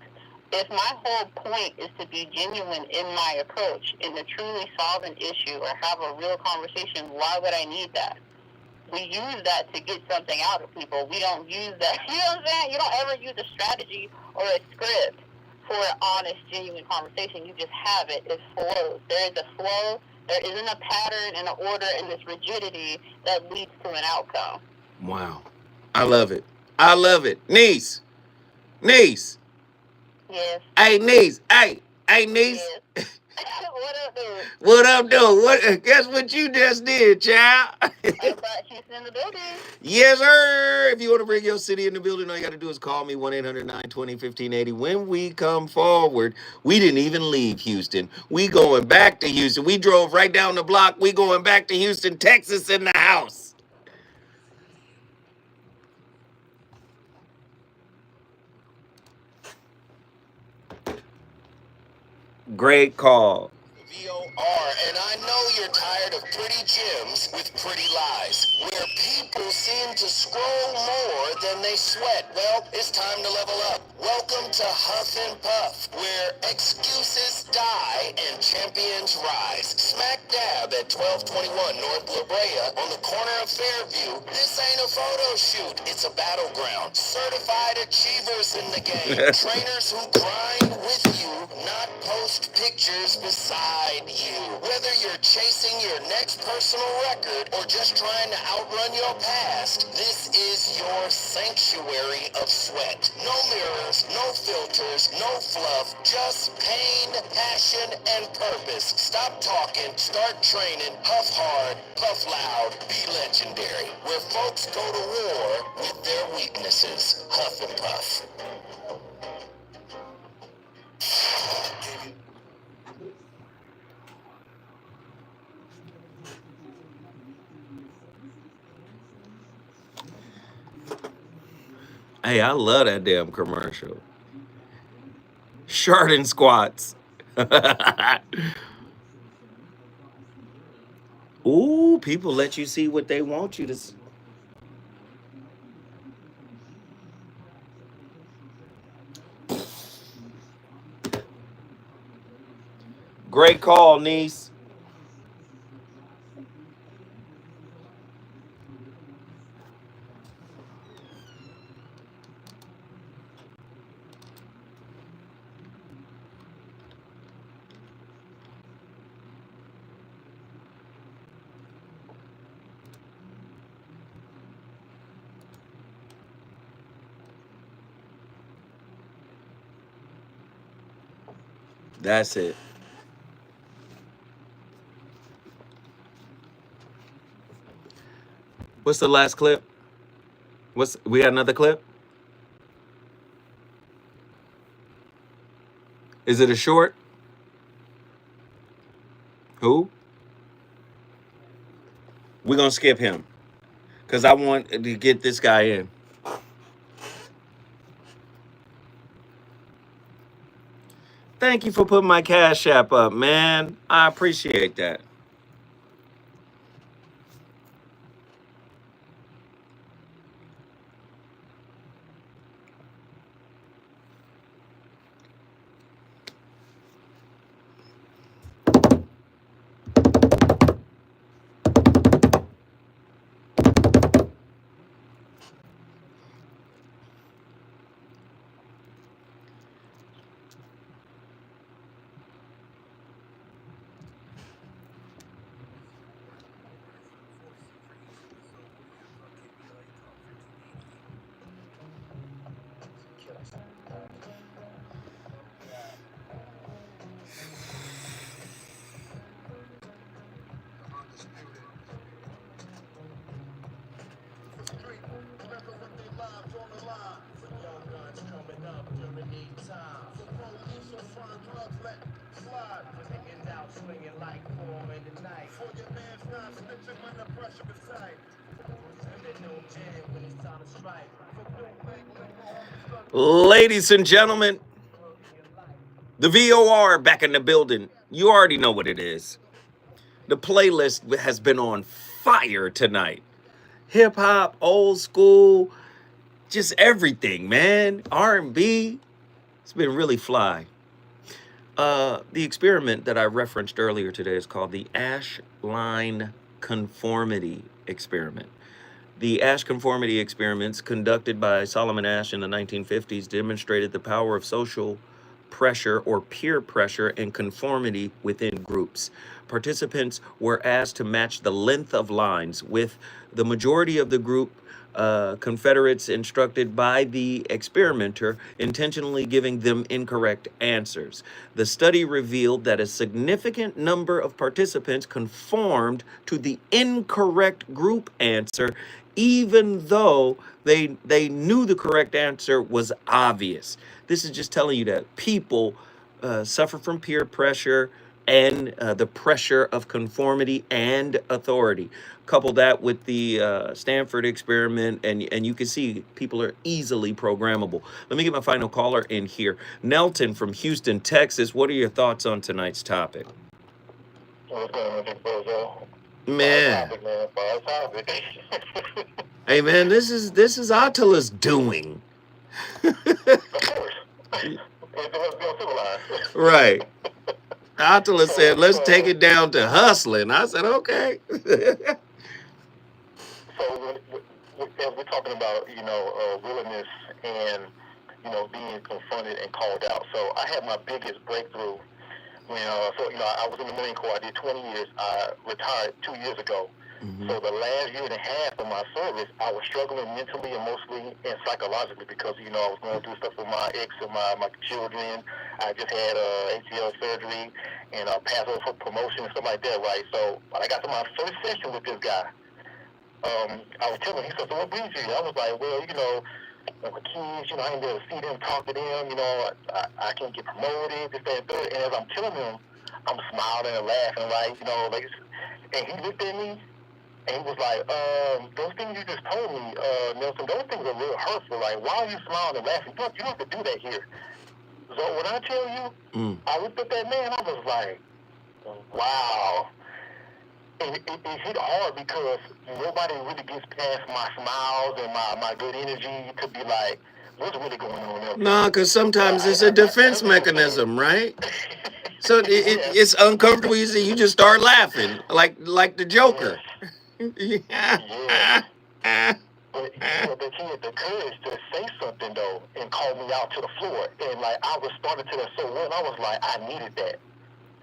If my whole point is to be genuine in my approach and to truly solve an issue or have a real conversation, why would I need that? We use that to get something out of people. We don't use that. You know what I'm saying? You don't ever use a strategy or a script for an honest, genuine conversation. You just have it. It flows. There is a flow. There isn't a pattern and an order and this rigidity that leads to an outcome. Wow. I love it. I love it. Niece. Yes. Hey, niece. Hey, niece. Yes. What up, dude? What up, dude? Guess what you just did, child? I brought you in the building. Yes, sir. If you want to bring your city in the building, all you got to do is call me 1-800-920-1580. When we come forward, we didn't even leave Houston. We going back to Houston. We drove right down the block. We going back to Houston, Texas in the house. Great call. VOR, and I know you're tired of pretty gems with pretty lies, where people seem to scroll more than they sweat. Well, it's time to level up. Welcome to Huff and Puff, where excuses die and champions rise. Smack dab at 1221 North La Brea on the corner of Fairview. This ain't a photo shoot, it's a battleground. Certified achievers in the game. Trainers who grind with you, not post pictures beside you. Whether you're chasing your next personal record or just trying to outrun your past, this is your sanctuary of sweat. No mirrors, no filters, no fluff, just pain, passion, and purpose. Stop talking, start training, huff hard, puff loud, be legendary. Where folks go to war with their weaknesses. Huff and Puff. Hey, I love that damn commercial. Sharding squats. Ooh, people let you see what they want you to see. Great call, niece. That's it. What's the last clip? We got another clip? Is it a short? Who? We're gonna skip him. Cause I want to get this guy in. Thank you for putting my Cash App up, man. I appreciate that. Ladies and gentlemen, the VOR back in the building. You already know what it is. The playlist has been on fire tonight. Hip hop, old school, just everything, man. R&B. It's been really fly. The experiment that I referenced earlier today is called the Ash Line Conformity Experiment. The Ash Conformity experiments conducted by Solomon Asch in the 1950s demonstrated the power of social pressure or peer pressure and conformity within groups. Participants were asked to match the length of lines with the majority of the group Confederates instructed by the experimenter, intentionally giving them incorrect answers. The study revealed that a significant number of participants conformed to the incorrect group answer, even though they knew the correct answer was obvious. This is just telling you that people suffer from peer pressure and the pressure of conformity and authority. Couple that with the Stanford experiment, and you can see people are easily programmable. Let me get my final caller in here. Nelton from Houston, Texas. What are your thoughts on tonight's topic? Man. Hey man, this is Attila's doing. Right. Attila said, let's take it down to hustling. I said, okay. So we're talking about, willingness and, being confronted and called out. So I had my biggest breakthrough when, I was in the Marine Corps. I did 20 years. I retired 2 years ago. Mm-hmm. So the last year and a half of my service, I was struggling mentally, emotionally, and psychologically because, I was going through stuff with my ex and my children. I just had ACL surgery and passed over for promotion and stuff like that, right? So when I got to my first session with this guy, I was telling him, he said, so what brings you? I was like, well, my kids, I ain't be able to see them, talk to them, I can't get promoted, this, that, and third. And as I'm telling him, I'm smiling and laughing, right? And he looked at me And he was like, those things you just told me, Nelson, those things are real hurtful. Like, why are you smiling and laughing? You don't have to do that here. So when I tell you, I looked at that man, I was like, wow. And it hit hard because nobody really gets past my smiles and my good energy to be like, what's really going on there? No, because sometimes it's a defense mechanism, right? So it's uncomfortable. You just start laughing like the Joker. Yeah. But he had the courage to say something though and call me out to the floor. And like I responded to that so well. I was like, I needed that.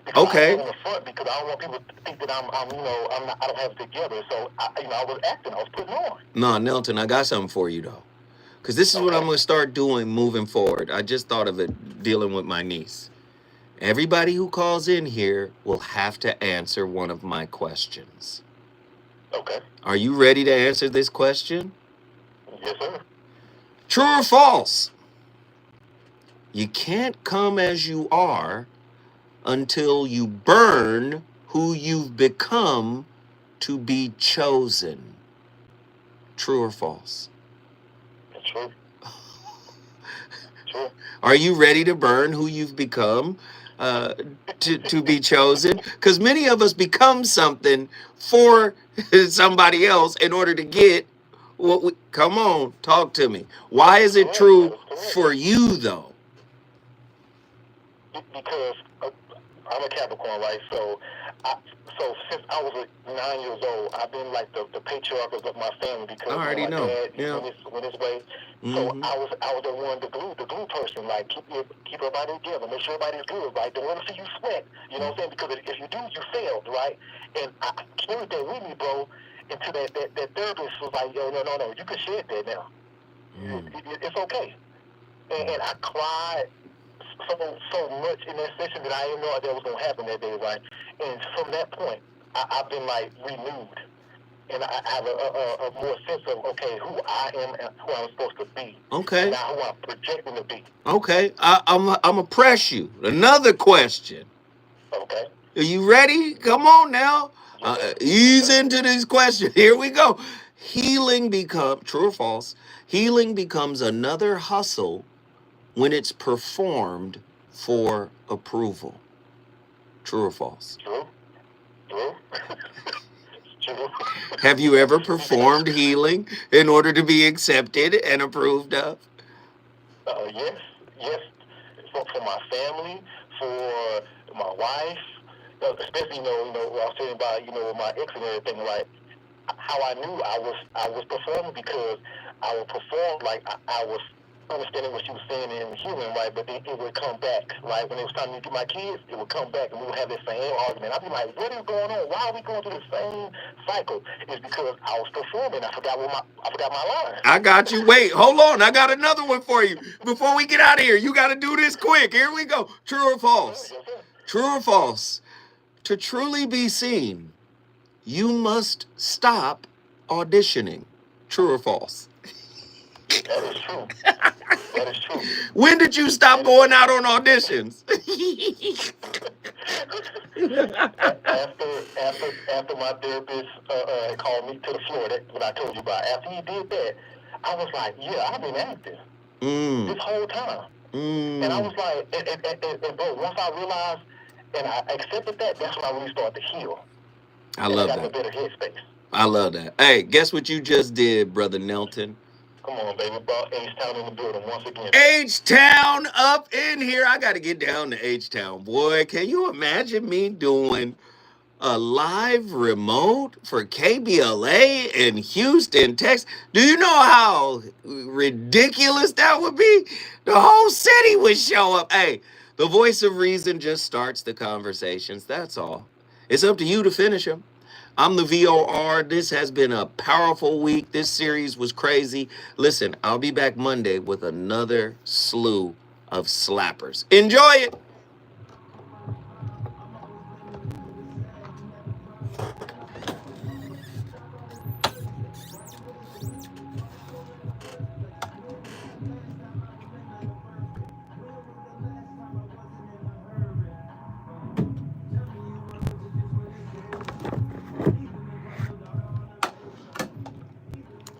Because Okay. I was on the front because I don't want people to think that I don't have it together. So I was acting. I was putting on. No, Nelton, I got something for you though. Because this is what I'm going to start doing moving forward. I just thought of it dealing with my niece. Everybody who calls in here will have to answer one of my questions. Okay. Are you ready to answer this question? Yes, sir. True or false? You can't come as you are until you burn who you've become to be chosen. True or false? True. True. Are you ready to burn who you've become to be chosen? Because many of us become something for somebody else in order to get what we... Come on, talk to me. Why is it true for you, though? Because I'm a Capricorn, right? So since I was 9 years old, I've been like the patriarch of my family because I already my know. dad Yeah. went his way. So I was the one, the glue person. Like keep everybody together, make sure everybody's good, right? Don't want to see you sweat. You know what I'm saying? Because if you do, you failed, right? And I carried that with me, bro. Until that therapist was like, yo, no, you can shed that now. It's okay. And I cried so much in that session that I didn't know that was gonna happen that day, right? And from that point, I've been like renewed, and I have a more sense of who I am and who I'm supposed to be. Okay. And not who I'm projecting to be. Okay. I'm gonna press you. Another question. Okay. Are you ready? Come on now. Ease into these questions. Here we go. Healing becomes, true or false, healing becomes another hustle when it's performed for approval. True or false? True. True. True. Have you ever performed healing in order to be accepted and approved of? Yes. For my family, for my wife, especially I was saying about with my ex and everything, like how I knew I was performing because I would perform like I was understanding what she was saying in healing, right? But then it would come back, right? When it was time to get my kids, it would come back and we would have the same argument. I'd be like, what is going on? Why are we going through the same cycle? It's because I was performing. I forgot my line. I got you. Wait, hold on. I got another one for you. Before we get out of here, you got to do this quick. Here we go. True or false? True or false? To truly be seen, you must stop auditioning. True or false? That is true. That is true. When did you stop going out on auditions? after my therapist called me to the floor, that's what I told you about. After he did that, I was like, yeah, I've been acting this whole time. And I was like, and bro, once I realized and I accepted that, that's when I really started to heal. I love I got that. a better headspace. I love that. Hey, guess what you just did, Brother Nelton? Come on, baby. Brought H-Town in the building once again. H-Town up in here. I got to get down to H-Town. Boy, can you imagine me doing a live remote for KBLA in Houston, Texas? Do you know how ridiculous that would be? The whole city would show up. Hey, the voice of reason just starts the conversations. That's all. It's up to you to finish them. I'm the VOR. This has been a powerful week. This series was crazy. Listen, I'll be back Monday with another slew of slappers. Enjoy it.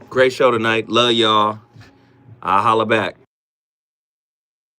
Great show tonight. Love y'all. I'll holla back.